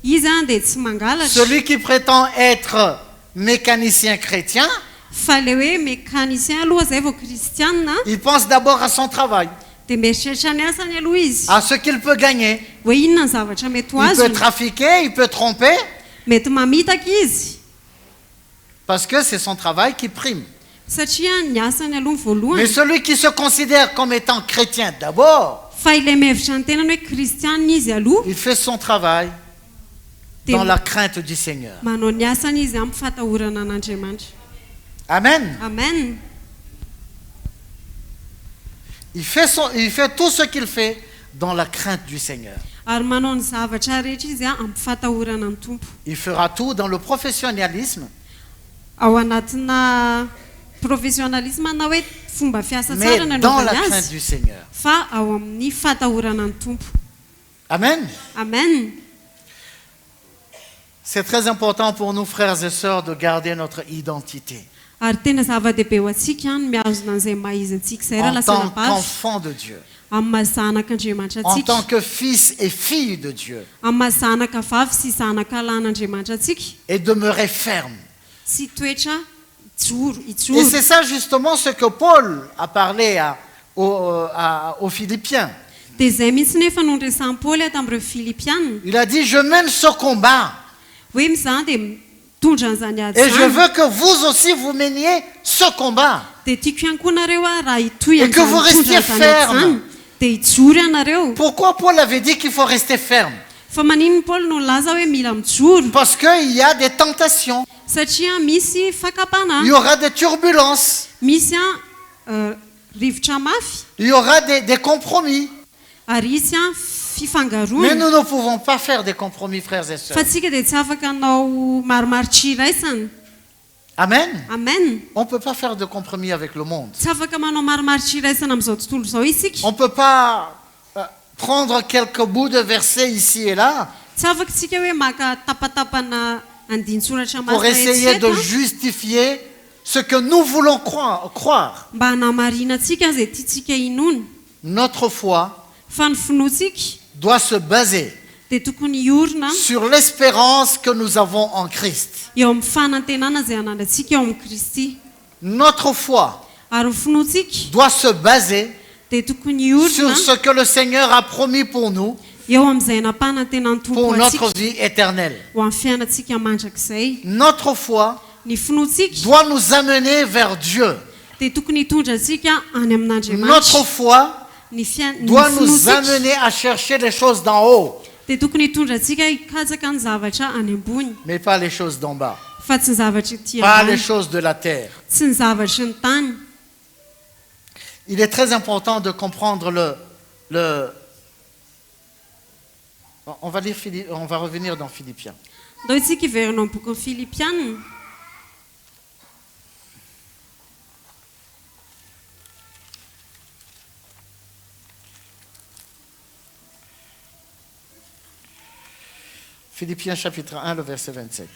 izy a dia tsy mangalatra Celui qui prétend être mécanicien chrétien, fa le hoe mécanicien aloha zay vao kristianina il pense d'abord à son travail, dia mieritreritra ny asany aloha izy à ce qu'il peut gagner. hoe inona ny zavatra mety ho Il azy peut trafiquer, il peut tromper, mety mamitaka izy parce que c'est son travail qui prime. satria ny asany aloha ny Mais voalohany celui qui se considère comme étant chrétien d'abord, fa ilay mihevitra ny tenany hoe kristianina izy aloha il fait son travail dia dans la crainte du Seigneur. manao ny asany izy amin'ny fatahorana an'andriamanitra Amen. amen Il fait tout ce qu'il fait dans la crainte du Seigneur. ary manao ny zavatra rehetra izy a amin'ny fatahorana ny tompo Il fera tout dans le professionnalisme, ao anatina professionnalisme na hoe fomba fiasa tsara mais ny dans la anaovany crainte azy du Seigneur. fa ao amin'ny fatahorana ny tompo Amen. amen C'est très important pour nous, frères et sœurs, de garder notre identité ary tena zava-dehibe ho antsika ny miazona an'izay maha izy antsika izay raha en lasana tant bavy qu'enfant de Dieu, amin'ny mahazanak'andriamanitra en tant atsika que fils et fille de Dieu, amin'ny mahazanaka vavy sy zanaka lahin'andriamanitra atsika et demeurer ferme. sy toetra ijoro Et ijoro c'est ça justement ce que Paul a parlé aux Philippiens. dia izay mihitsy nefa no nresan'ny paoly ato amin'ireo filipianina Il a dit, je mène ce combat hoe mizany dia mitondra an'izany ady et je zany veux que vous aussi vous meniez ce combat. dia tiako ihany koa nareo a raha hitoy Et que vous restiez ferme. zany dia hijory ianareo Pourquoi Paul avait dit qu'il faut rester ferme? fa maninony paoly no laza hoe mila mijoro Parce qu'il y a des tentations, satria misy fakapana il y aura des turbulences, misy a rivotra mafy il y aura des compromis. ary isy a Mais fifangaroana nous ne pouvons pas faire des compromis, frères et sœurs. fa tsika dia tsy afaka hanao maromarotry iraisana Amen. amen On ne peut pas faire de compromis avec le monde. tsy afaka manao maromarotry iraisana amin'izao tontolo izao isika On ne peut pas prendre quelques bouts de versets ici et là tsy afaka tsika hoe maka tapatapana andin-tsoratra pour masina essayer de etseta justifier ce que nous voulons croire. mba hanamarina antsika zay tiatsika inona Notre foi fa ny finoantsika doit se baser dia dia tokony hiorina sur l'espérance que nous avons en Christ. eo amin'ny fanantenana izay anandratsika eo amin'ny Kristy. Notre foi Ary ny finoantsika doit se baser dia tokony sur hiorina ce que le Seigneur a promis pour nous, eo amin'izay nampanantenany tompo pour antsika notre vie éternelle. ho amin'ny fiainantsika mandrakizay. Notre foi Ny finoantsika doit nous amener vers Dieu. dia tokony hitondra antsika any Notre amin'Andriamanitra. foi Ny doit nous finoantsika amener à chercher les choses d'en haut, dia tokony hitondra antsika hikatsaka ny zavatra any ambony mais pas les choses d'en bas, fa tsy ny zavatra ety pas les ambany, choses de la terre. tsy ny zavatra ny tany. Il est très important de comprendre on va lire on va revenir dans Philippiens. Ndao isika hiverina amin'ny boky ny Filipianina. Philippiens chapitre 1, le verset 27.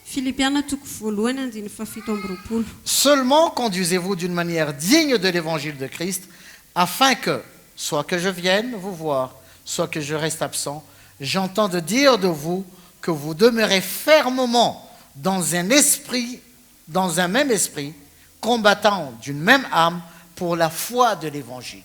Filipianina toko voalohany andiny fafito amby roapolo. Seulement conduisez-vous d'une manière digne de l'évangile de Christ, afin que, soit que je vienne vous voir, soit que je reste absent, j'entende dire de vous que vous demeurez fermement dans un même esprit, combattant d'une même âme pour la foi de l'évangile.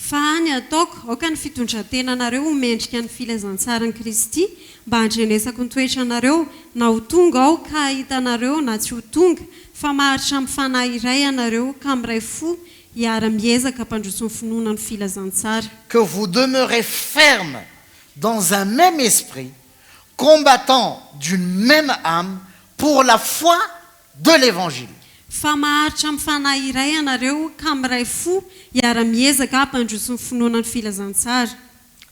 Fa any ataoko aoka ny fitondrantenanareo mendrika ny filazantsara ny Kristy mba handrenesako ny toetra anareo na ho tonga aho ka hitanareo na tsy ho tonga fa maharitra amin'ny fanahy iray anareo ka miray fo hiara-miezaka hampandroso ny finoana ny filazantsara. Que vous demeurez ferme dans un même esprit, combattant d'une même âme pour la foi de l'évangile. Fa maharitra amin'ny fanahy iray anareo ka miray fo hiara-miezaka hampandroso ny finoana ny filazantsara.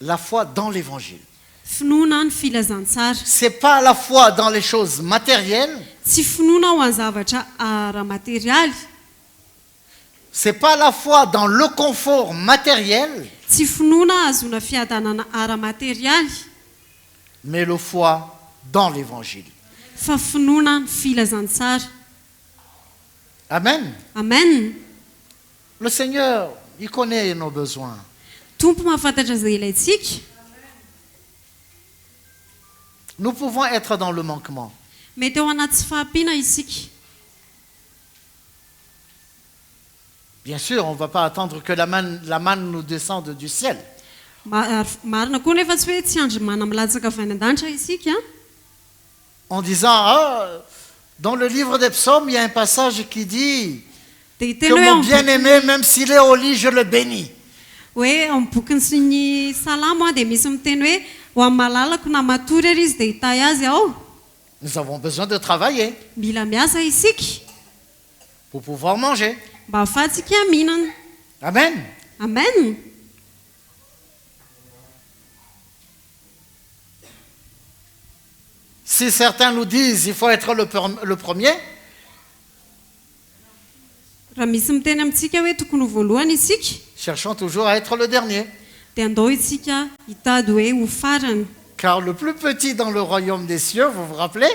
La foi dans l'évangile. Finoana ny filazantsara. C'est pas la foi dans les choses matérielles, Tsy finoana ho any zavatra ara-materialy. c'est pas la foi dans le confort matériel, Tsy finoana azona fiadanana ara-materialy, mais la foi dans l'évangile. fa finoana ny filazantsara. Amen. Amen. Le Seigneur, il connaît nos besoins. Tompo mahafantatra izay ilayntsika. Nous pouvons être dans le manquement. Mety ao anaty tsy fahampiana isika. Bien sûr, on ne va pas attendre que la manne nous descende du ciel. Marina koa nefa tsy hoe tsy andry mana milatsaka avy any an-danitra isika. En disant, ah, dans le livre des psaumes, il y a un passage qui dit Dia que tena hoe mon amin'ny bien-aimé, même s'il est au lit, je le bénis. hoe amin'ny bokiny sy ny salamo dia misy miteny hoe ho amin'ny malalako na matory ary izy dia hitay azy ao. Nous avons besoin de travailler Mila miasa isika pour pouvoir manger. mba ahafahantsika mihinana. Amen. Amen. Si certains nous disent il faut être le premier, Raha misy miteny amintsika hoe tokony ho voalohany isika cherchons toujours à être le dernier. dia andao isika hitady hoe ho farany. Car le plus petit dans le royaume des cieux, vous vous rappelez,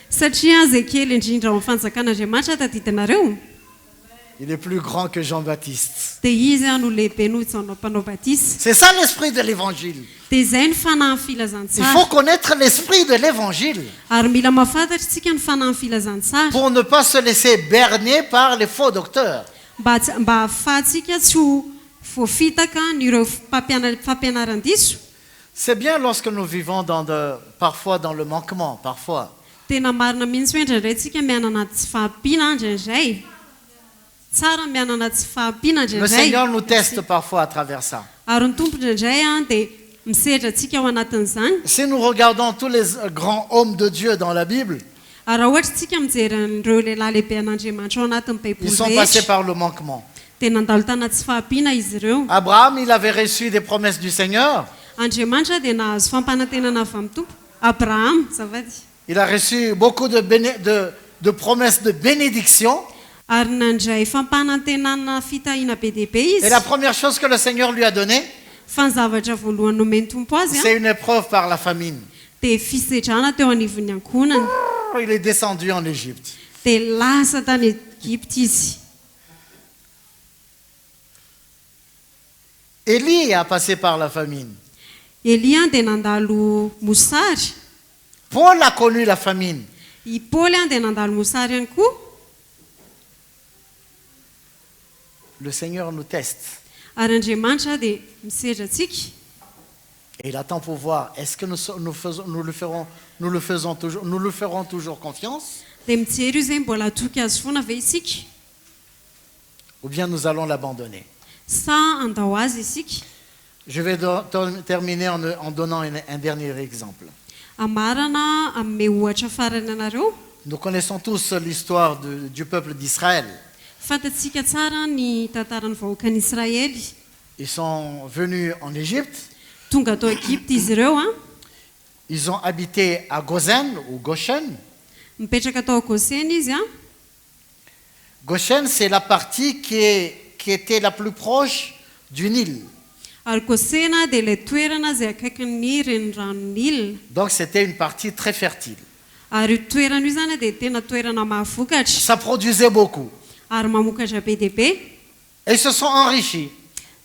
Satria izay kely indrindra ao amin'ny fanjakan'Andriamanitra taditanareo il est plus grand que Jean-Baptiste. dia izy no lehibe noho izao mpanao batisy. C'est ça l'esprit de l'évangile. Dia izay ny fanahy ny Il filazantsara. faut connaître l'esprit de l'évangile Ary mila mahafantatra isika ny fanahy ny filazantsara pour ne pas se laisser berner par les faux docteurs. mba ahafahantsika tsy ho voafitaka nyreo fampianaran-diso. C'est bien lorsque nous vivons parfois dans le manquement, parfois. Tena marina mihitsy hoe indraindray tsika miaina anaty tsy fahampiana indraindray. Tsara miaina anaty tsy fahampiana Le indraindray. Seigneur nous teste parfois à travers ça. Ary ny tompo indraindray dia misedra antsika ao anatin'izany. Si nous regardons tous les grands hommes de Dieu dans la Bible, Ary raha ohatra tsika mijery an'ireo lehilahy lehibe an'Andriamanitra ao anatin'ny ils baiboly sont passés rehetra par le manquement. dia nandalo tanaty tsy fahampiana izy ireo. Abraham, il avait reçu des promesses du Seigneur. Andriamanitra dia nahazo fampanantenana avy amin'ny tompo. Abraham, zavady. Il a reçu beaucoup de promesses de bénédiction. Ary nandray fampanantenana fitahiana be dia be Et izy. la première chose que le Seigneur lui a donnée, Fa ny zavatra voalohany nomeny tompo azy c'est une épreuve par la famine. dia fisedrana teo anivon'ny ankonany. Il est descendu en Égypte. Dia lasa tany Egypte izy. Élie a passé par la famine. Elia dia nandalo mosary. Paul a connu la famine. I Paoly dia nandalo mosary ihany koa. Le Seigneur nous teste. Ary Andriamanitra dia misedra antsika. Et il attend pour voir, est-ce que nous le ferons toujours confiance, Dia mijery io izay mbola atoky azy foana ve isika ou bien nous allons l'abandonner. sa andao azy isika. Je vais terminer en donnant un dernier exemple. Amarana amin'ny ohatra farany anareo. Nous connaissons tous l'histoire du peuple d'Israël. Fantatsika tsara ny tantaran'ny vahoakan'i Israely. Ils sont venus en Égypte, Tonga tao Egypte izy ireo a. ils ont habité à Gozen ou Goshen. Mipetraka tao Goseny izy a. Goshen, c'est la partie qui était la plus proche du Nil. Ary Gosena dia ilay toerana izay akaikin'ny renirano Nil. Donc c'était une partie très fertile. Ary io toerana io zany dia tena toerana mahavokatra Ça produisait beaucoup. ary mamokatra be dia be. Et ils se sont enrichis.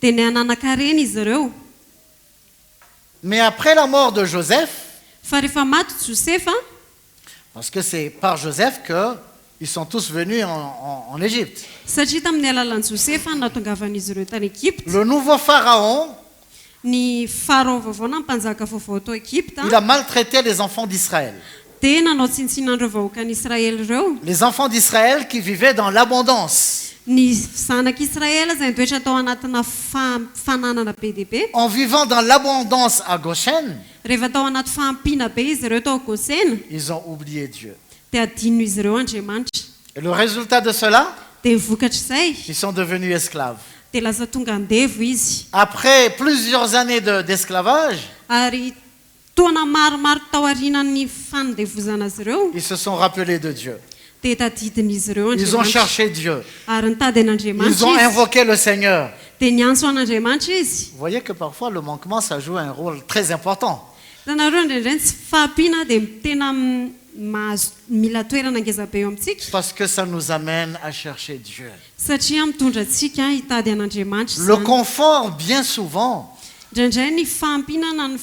Dia nianana-karena izy ireo. Mais après la mort de Joseph, Fa rehefa maty Josefa, parce que c'est par Joseph qu'ils sont tous venus en Égypte. satria tamin'ny alalan'i Josefa nahatongavan'izy ireo tany Egypte. Le nouveau pharaon, Ny farao vaovao na mpanjaka vaovao tao Egypte il a maltraité les enfants d'Israël. dia nanao tsintsinan'ireo vahoakan'Israely ireo. Les enfants d'Israël qui vivaient dans l'abondance. Ny zanak'Israely izay nitoetra tao anatina fananana be dia be. En vivant dans l'abondance à Goshen, Rehefa tao anaty fahampiana be izy ireo tao Gosena ils ont oublié Dieu. dia adino izy ireo Andriamanitra. Et le résultat de cela, Dia nivokatra izay ils sont devenus esclaves. dia lasa tonga andevo izy. Après plusieurs années d'esclavage, Ary taona maromaro tao aorianan'ny fanodevozana azy ireo ils se sont rappelés de Dieu. dia tadidin'izy ireo Ils ont Andriamanitra. cherché Dieu. Ary nitady Ils ont an'Andriamanitra izy invoqué le Seigneur. dia niantso an'Andriamanitra izy. Vous voyez que parfois le manquement, ça joue un rôle très important. Hitanareo indraindray tsy fahampiana dia tena mila toerana ngeza be eo amintsika Parce que ça nous amène à chercher Dieu. satria mitondra antsika hitady an'Andriamanitra Le izany. confort, bien souvent, Indraindray ny fahampinana ny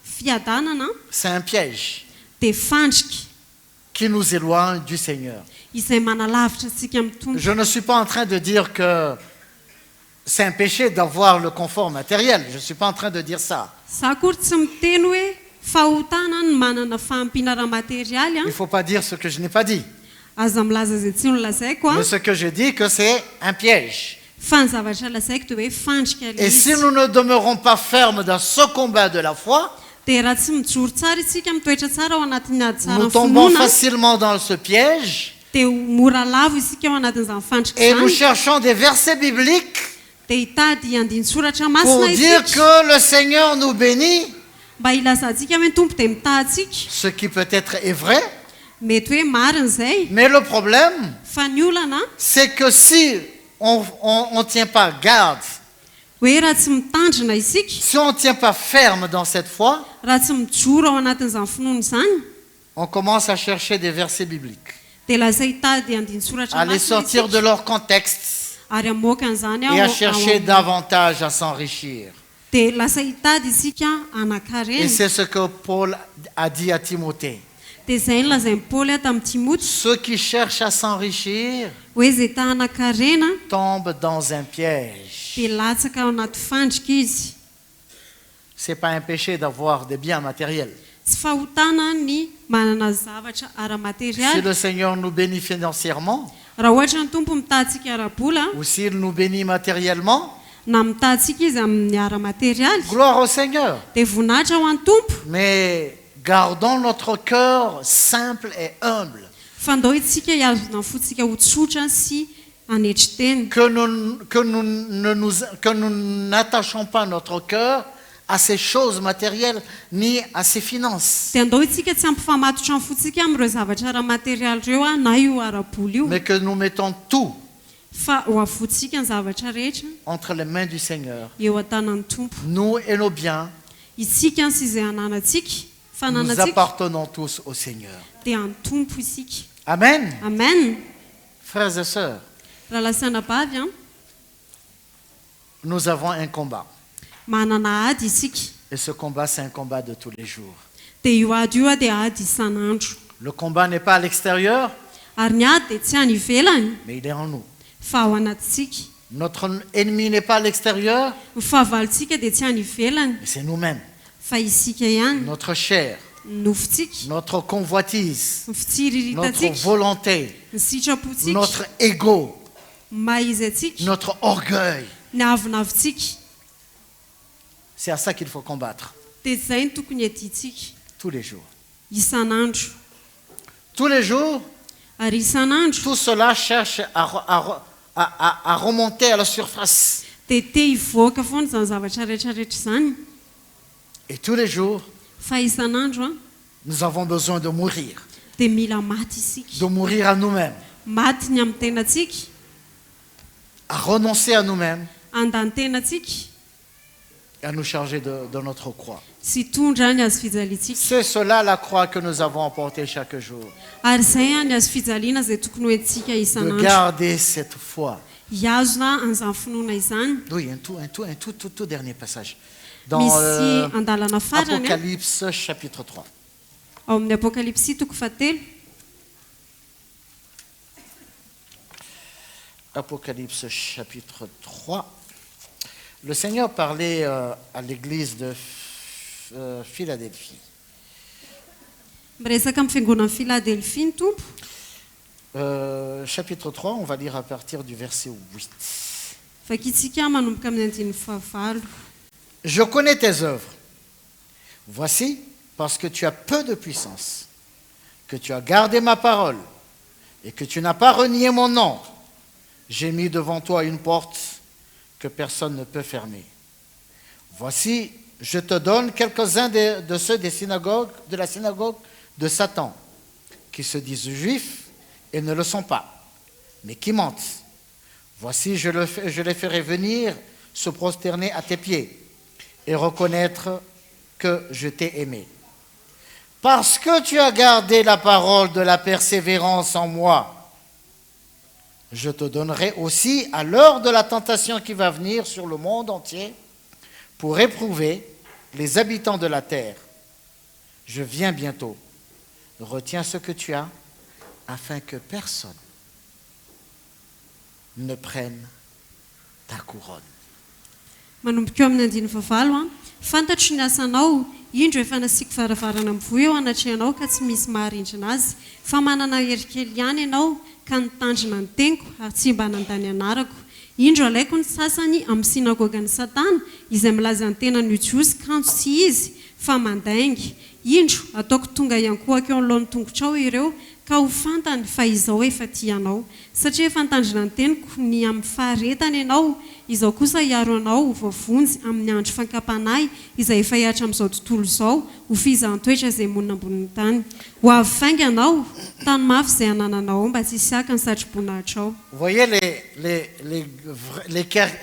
fiadanana c'est un piège dia fandrika qui nous éloigne du Seigneur. izay manalavitra antsika amin'ny tompo. Je ne suis pas en train de dire que c'est un péché d'avoir le confort matériel. Je ne suis pas en train de dire ça. Za kory tsy miteny hoe fahotana ny manana fahampinara materialy Il ne faut pas dire ce que je n'ai pas dit. aza milaza zay tsy nolazaiko Mais ce que je dis, que c'est un piège. fa ny zavatra lazaiko dia hoe fandrika Et ilay si izy. nous ne demeurons pas fermes dans ce combat de la foi, Dia raha tsy mijoro tsara isika mitoetra tsara ao anatin'ny ady tsara nous ny tombons finoana facilement dans ce piège dia mora lavo isika ao anatin'izany fandrika et nous izany cherchons des versets bibliques dia hitady andin-tsoratra pour masina dire isika que le Seigneur nous bénit, mba ilazantsika hoe ny tompo dia mitahantsika. ce qui peut-être est vrai. Mety hoe marina izay Mais le problème, fa ny olana c'est que si on ne tient pas garde, hoe raha tsy mitandrina isika, si on ne tient pas ferme dans cette foi, raha tsy mijoro ao anatin'izany finoana izany on commence à chercher des versets bibliques, dia lasa hitady andin-tsoratra à les masina sortir de isika leur contexte ary amoaka an'izany et à ao chercher davantage à s'enrichir. dia lasa hitady isika Et anakarena. c'est ce que Paul a dit à Timothée. Dia izay no lazain'i Paoly tamin'ny Timoty Ceux qui cherchent à s'enrichir hoe izay ta anakarena tombent dans un piège. dia latsaka ao anaty fandrika izy. Ce n'est pas un péché d'avoir des biens matériels. Tsy fahotana ny manana zavatra Si ara-materialy. le Seigneur nous bénit financièrement, Raha ohatra ny tompo mitahantsika ara-bola ou s'il nous bénit matériellement, na mitahantsika izy amin'ny ara-materialy gloire au Seigneur. dia voninahitra ho an'ny tompo. Mais gardons notre cœur simple et humble. Fa ndao itsika hiazona fotsika ho tsotra sy anetry-teny. Que nous n'attachons pas notre cœur à ces choses matérielles ni à ces finances. Dia andao itsika tsy ampifamatotra ny fotsika amin'ireo zavatra ara-materialy ireo na io ara-bola io, Mais que nous mettons tout fa ho avotsika ny zavatra rehetra entre les mains du Seigneur. eo an-tanan'ny tompo. Nous et nos biens, Isika sy izay ananantsika nous fananantsika appartenons tous au Seigneur. dia an'ny tompo isika. Amen. Amen. Frères et sœurs, Rahalasana bavy nous avons un combat. manana ady isika. Et ce combat, c'est un combat de tous les jours. dia io ady io a dia ady isan'andro. Le combat n'est pas à l'extérieur, Ary ny ady dia tsy any ivelany mais il est en nous. fa ao anatintsika. Notre ennemi n'est pas à l'extérieur, Ny fahavalontsika dia tsy any ivelany mais c'est nous-mêmes. fa isika ihany. Notre chair, Nofontsika, notre convoitise, ny fitsiriritana notre atsika, volonté, ny sitrapontsika, notre ego, maizy atsika, notre orgueil. ny avinavitsika. C'est à ça qu'il faut combattre Dia izay ny tokony adintsika tous les jours. isan'andro. Tous les jours, Ary isan'andro tout cela cherche à remonter à la surface. dia te hivoaka foana izany zavatra rehetrarehetra izany. Et tous les jours, Fa isan'andro a nous avons besoin de mourir. dia mila maty isika. De mourir à nous-mêmes, Maty ny amin'ny tenantsika, à renoncer à nous-mêmes andany tenantsika, et à nous charger de notre croix. sy tondra ny azo fijalitsika. C'est cela la croix que nous avons emportée chaque jour. Ary izay a ny azo fijaliana izay tokony hoentsika De isan'andro. garder cette foi. Hiazona an'izany finoana izany. Oui, un tout dernier passage. Dans Misy andalana farany a, Apocalypse chapitre 3. ao amin'ny apokalipsy toko fahatelo. Apocalypse chapitre 3. Le Seigneur parlait à l'église de Philadelphie. Miresaka amin'ny fiangonan'ny Filadelfia ny tompo. Chapitre 3, on va lire à partir du verset 8. Vakitsika manomboka amin'ny andininy fahavalo. Je connais tes œuvres. Voici, parce que tu as peu de puissance, que tu as gardé ma parole et que tu n'as pas renié mon nom, j'ai mis devant toi une porte que personne ne peut fermer. Voici, je te donne quelques-uns de ceux de la synagogue de Satan, qui se disent juifs et ne le sont pas, mais qui mentent. Voici, je les ferai venir se prosterner à tes pieds et reconnaître que je t'ai aimé. Parce que tu as gardé la parole de la persévérance en moi, je te donnerai aussi à l'heure de la tentation qui va venir sur le monde entier pour éprouver les habitants de la terre. Je viens bientôt. Retiens ce que tu as afin que personne ne prenne ta couronne. Manomboka eo amin'ny andininy fahavalo a. Fantatro ny asanao, indro efa nasiako varavarana mivoy eo anatrehanao ka tsy misy maharindrina azy. Fa manana herikely ihany ianao ka nitandrina ny teniko ary tsy mba nandany anarako. Indro alaiko ny sasany amin'ny sinagogan'ny Satana izay milaza ny tenany jiosy kanto tsy izy fa mandaingy. Indro ataoko tonga iankohako eo alohan'ny tongotrao ireo ka ho fantany fa izao efa tianao. Satria efa nitandrina ny teniko ny amin'ny faharetana ianao, izao kosa hiaro anao ho voavonjy amin'ny andro fankapanahy izay efa hiatra amin'izao tontolo izao ho fizahantsoetra izay monina ambonin'ny tany. Ho avy fainga anao, tany mafy izay anananao mba tsy hisiaka ny satrobonahitrao. Vous voyez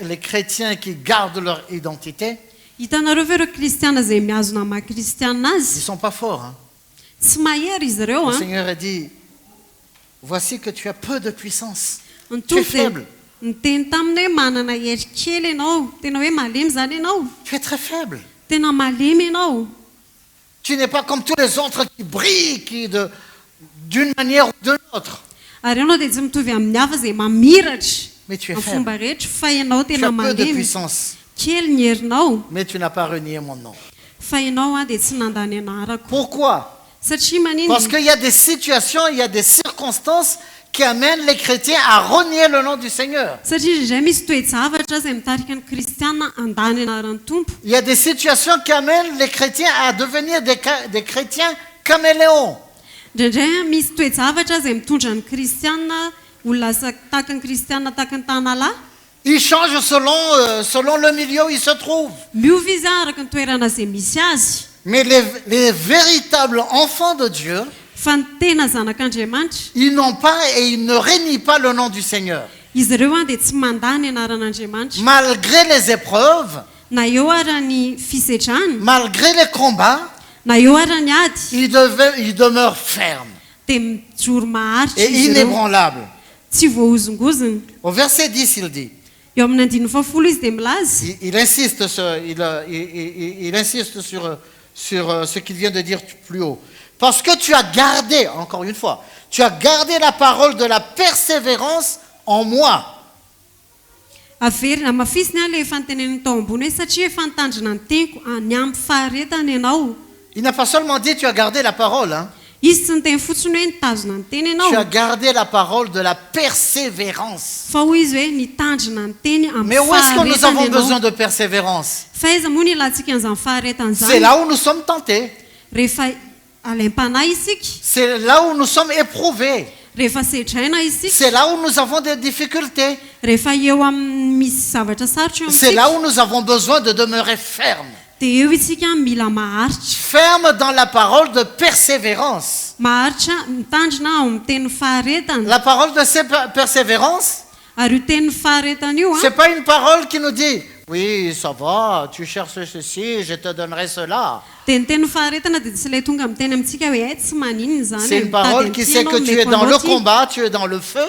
les chrétiens qui gardent leur identité, Hitanareo ve ireo kristiana izay mihazona maha kristiana ils ne azy? sont pas forts. Hein? Tsy mahery izy ireo Le a. Seigneur a dit, voici que tu as peu de puissance. Ny Tu es tompo dia faible. niteny taminy hoe manana hery kely ianao, tena hoe malemy zany ianao, Tu es très faible. tena malemy ianao. Tu n'es pas comme tous les autres qui brillent d'une manière ou d'une autre. Ary ianao dia tsy mitovy amin'ny hafa izay mamiratra Mais tu es amin'ny faible. fomba rehetra, fa ianao Tu tena as peu de malemy, puissance, kely ny herinao, mais tu n'as pas renié mon nom. fa ianao a dia tsy nandany anarako. Pourquoi? Satria manino? Parce qu'il y a des situations, il y a des circonstances qui amènent les chrétiens à renier le nom du Seigneur. Satria indray misy toe-javatra izay mitarika ny kristiana andany anaran'ny tompo. Il y a des situations qui amènent les chrétiens à devenir des chrétiens caméléons. Indraindray misy toe-javatra izay mitondra ny kristiana ho lasa tahaka ny kristiana tahaka ny tanalahy. Ils changent selon le milieu où ils se trouvent. Miova izy araka ny toerana izay misy azy. Mais les véritables enfants de Dieu, Fa ny tena zanak'Andriamanitra, ils n'ont pas et ils ne renient pas le nom du Seigneur. izy ireo a dia tsy mandany anaran'Andriamanitra. Malgré les épreuves, Na eo ara ny fisedrany, malgré les combats, na eo ara ny ady, ils demeurent fermes dia mijoro maharitra et izy ireo, inébranlables. tsy voahozongozona. Au verset 10, il dit, eo amin'ny andininy fahafolo izy dia milaza Il insiste, il insiste sur ce qu'il vient de dire plus haut. Parce que tu as gardé, encore une fois, tu as gardé la parole de la persévérance en moi. averina mafisiny a le fanoteneniny tao ambony hoe satria efa nitandrina ny teniko ny ampy faharetana ianao. Il n'a pas seulement dit tu as gardé la parole, hein. Izy tsy niteny fotsiny hoe nitazona ny teny ianao Tu as gardé la parole de la persévérance. fa hoy izy hoe nitandrina ny teny amin'ny Mais où est-ce que nous faharetana avons besoin ianao. de persévérance? Fa aiza moa ny ilantsika an'izany faharetana C'est izany là où nous sommes tentés. rehefa alaim-panahy isika C'est là où nous sommes éprouvés. rehefa sedraina isika C'est là où nous avons des difficultés. rehefa eo amin'ny misy zavatra sarotra eo C'est là amintsika où nous avons besoin de demeurer fermes. dia eo isika mila maharitra Fermes dans la parole de persévérance. maharitra mitandrina ao amin'ny teny faharetana La parole de persévérance, ary io teny faharetana io c'est pas une parole qui nous dit oui, ça va, tu cherches ceci, je te donnerai cela. dia ny teny faharetana dia tsy ilay tonga miteny amintsika hoe ay tsy maninona zany C'est une parole qui sait que tu es dans le combat, tu es dans le feu,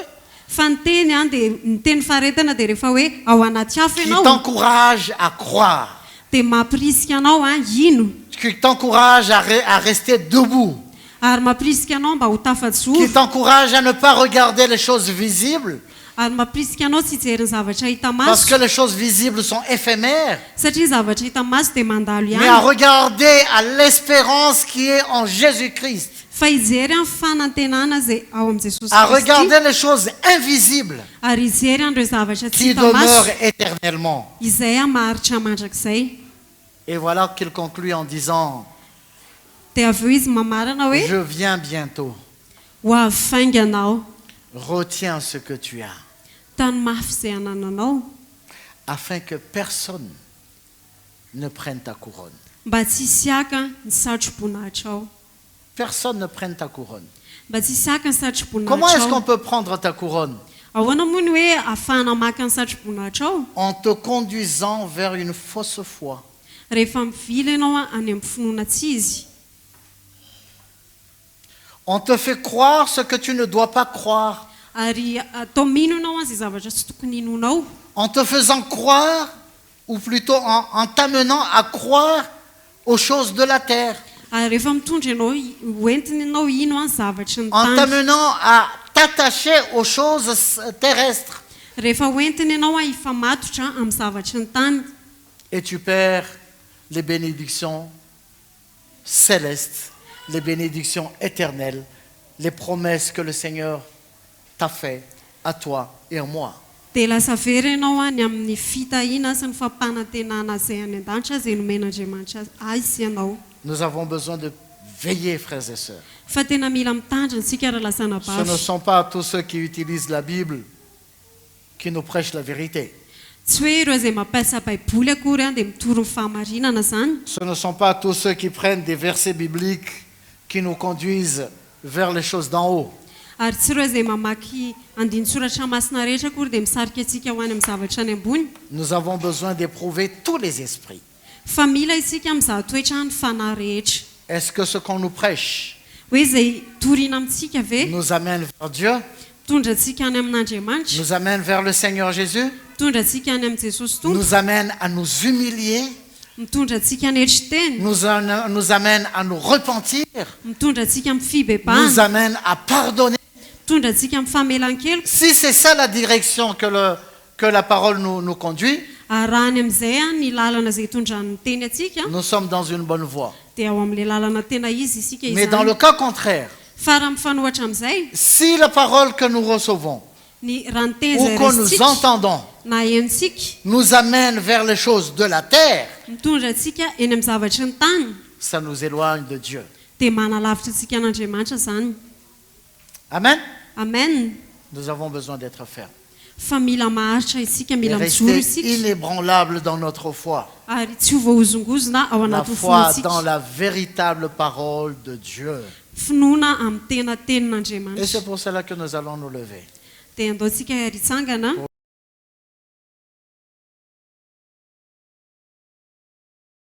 fa ny teny a dia ny teny faharetana dia rehefa hoe ao anaty afo qui ianao t'encourage à croire, dia mampirisika anao a ino qui t'encourage à rester debout, ary mampirisika anao mba ho qui tafatsoro t'encourage à ne pas regarder les choses visibles, ary mampirisika anao tsy hijery ny zavatra hita parce que maso les choses visibles sont éphémères, satria zavatra hita maso dia mandalo mais à ihany regarder à l'espérance qui est en Jésus-Christ, fa hijery amin'ny fanantenana zay ao amin'ny jesosy à kristy regarder les choses invisibles ary hijery an'ireo zavatra tsy qui hita maso demeurent éternellement. izay a maharitra mandrakizay Et voilà qu'il conclut en disant, dia avy eo izy mamarana hoe je viens bientôt, ho avy fainga anao retiens ce que tu as, tany mafy izay anananao afin que personne ne prenne ta couronne. mba tsy hisiaka ny satroboninahitra ao Personne ne prenne ta couronne. mba tsy hisiaka ny Comment est-ce qu'on satroboninahitra peut prendre ta couronne? ao ahoana moa ny hoe ahafahana maka ny satroboninahitra ao En te conduisant vers une fausse foi. rehefa mivily ianao a any amin'ny finoana tsy izy On te fait croire ce que tu ne dois pas croire, ary atao mino ianao a zay zavatra tsy tokony inonao en te faisant croire, ou plutôt en t'amenant à croire aux choses de la terre, ary rehefa mitondra ianao hoentiny ianao ino a ny zavatra ny en tany t'amenant à t'attacher aux choses terrestres, rehefa hoentiny ianao a hifamatotra amin'ny zavatra ny tany et tu perds les bénédictions célestes, les bénédictions éternelles, les promesses que le Seigneur t'a fait à toi et à moi. dia lasa very ianao a ny amin'ny fitahiana sy ny fampanantenana zay any an-danitra zay nomen'andriamanitra azy ianao Nous avons besoin de veiller, frères et sœurs. fa tena mila mitandrina tsika raha lasana Ce ne bavy sont pas tous ceux qui utilisent la Bible qui nous prêchent la vérité. tsy hoe ireo zay mampiasa baiboly akory a dia mitoro ny fahamarinana zany Ce ne sont pas tous ceux qui prennent des versets bibliques qui nous conduisent vers les choses d'en haut. ary tsy ireo zay mamaky andinitsoratra masina rehetra akory dia misarika antsika ho any amin'ny zavatra any ambony Nous avons besoin d'éprouver tous les esprits. fa mila isika mizaha toetra ny fanahy rehetra Est-ce que ce qu'on nous prêche hoe zay toriana amintsika ve nous amène vers Dieu, tondra antsika any amin'andriamanitra nous amène vers le Seigneur Jésus, mitondra antsika any amin'ny jesosy tompo nous amène à nous humilier, mitondra antsika ny etry-teny nous amène à nous repentir, mitondra antsika amin'ny nous fibebahana amène à pardonner. mitondra antsika amin'ny famelan-keloko Si c'est ça la direction que la parole nous conduit, ary raha any amin'izay a ny lalana zay hitondrany teny atsika nous sommes dans une bonne voie. dia ao amin'ilay lalana tena izy isika Mais dans izany le cas contraire, fa raha mifanohatra amin'izay si la parole que nous recevons ny raha ny teny ou zay que nous resitsika entendons na henontsika nous amène vers les choses de la terre, mitondra antsika eny amin'ny zavatra ny tany ça nous éloigne de Dieu. dia manalavitra antsika an'andriamanitra zany Amen. amen Nous avons besoin d'être fermes fa mila maharitra isika et mila mijoro rester isika inébranlables dans notre foi. ary tsy ho voahozongozona ao La anatin'ny foi fonotsika dans la véritable parole de Dieu. finoana amin'ny tena Et tenin'andriamanitra c'est pour cela que nous allons nous lever. dia andao tsika ritsangana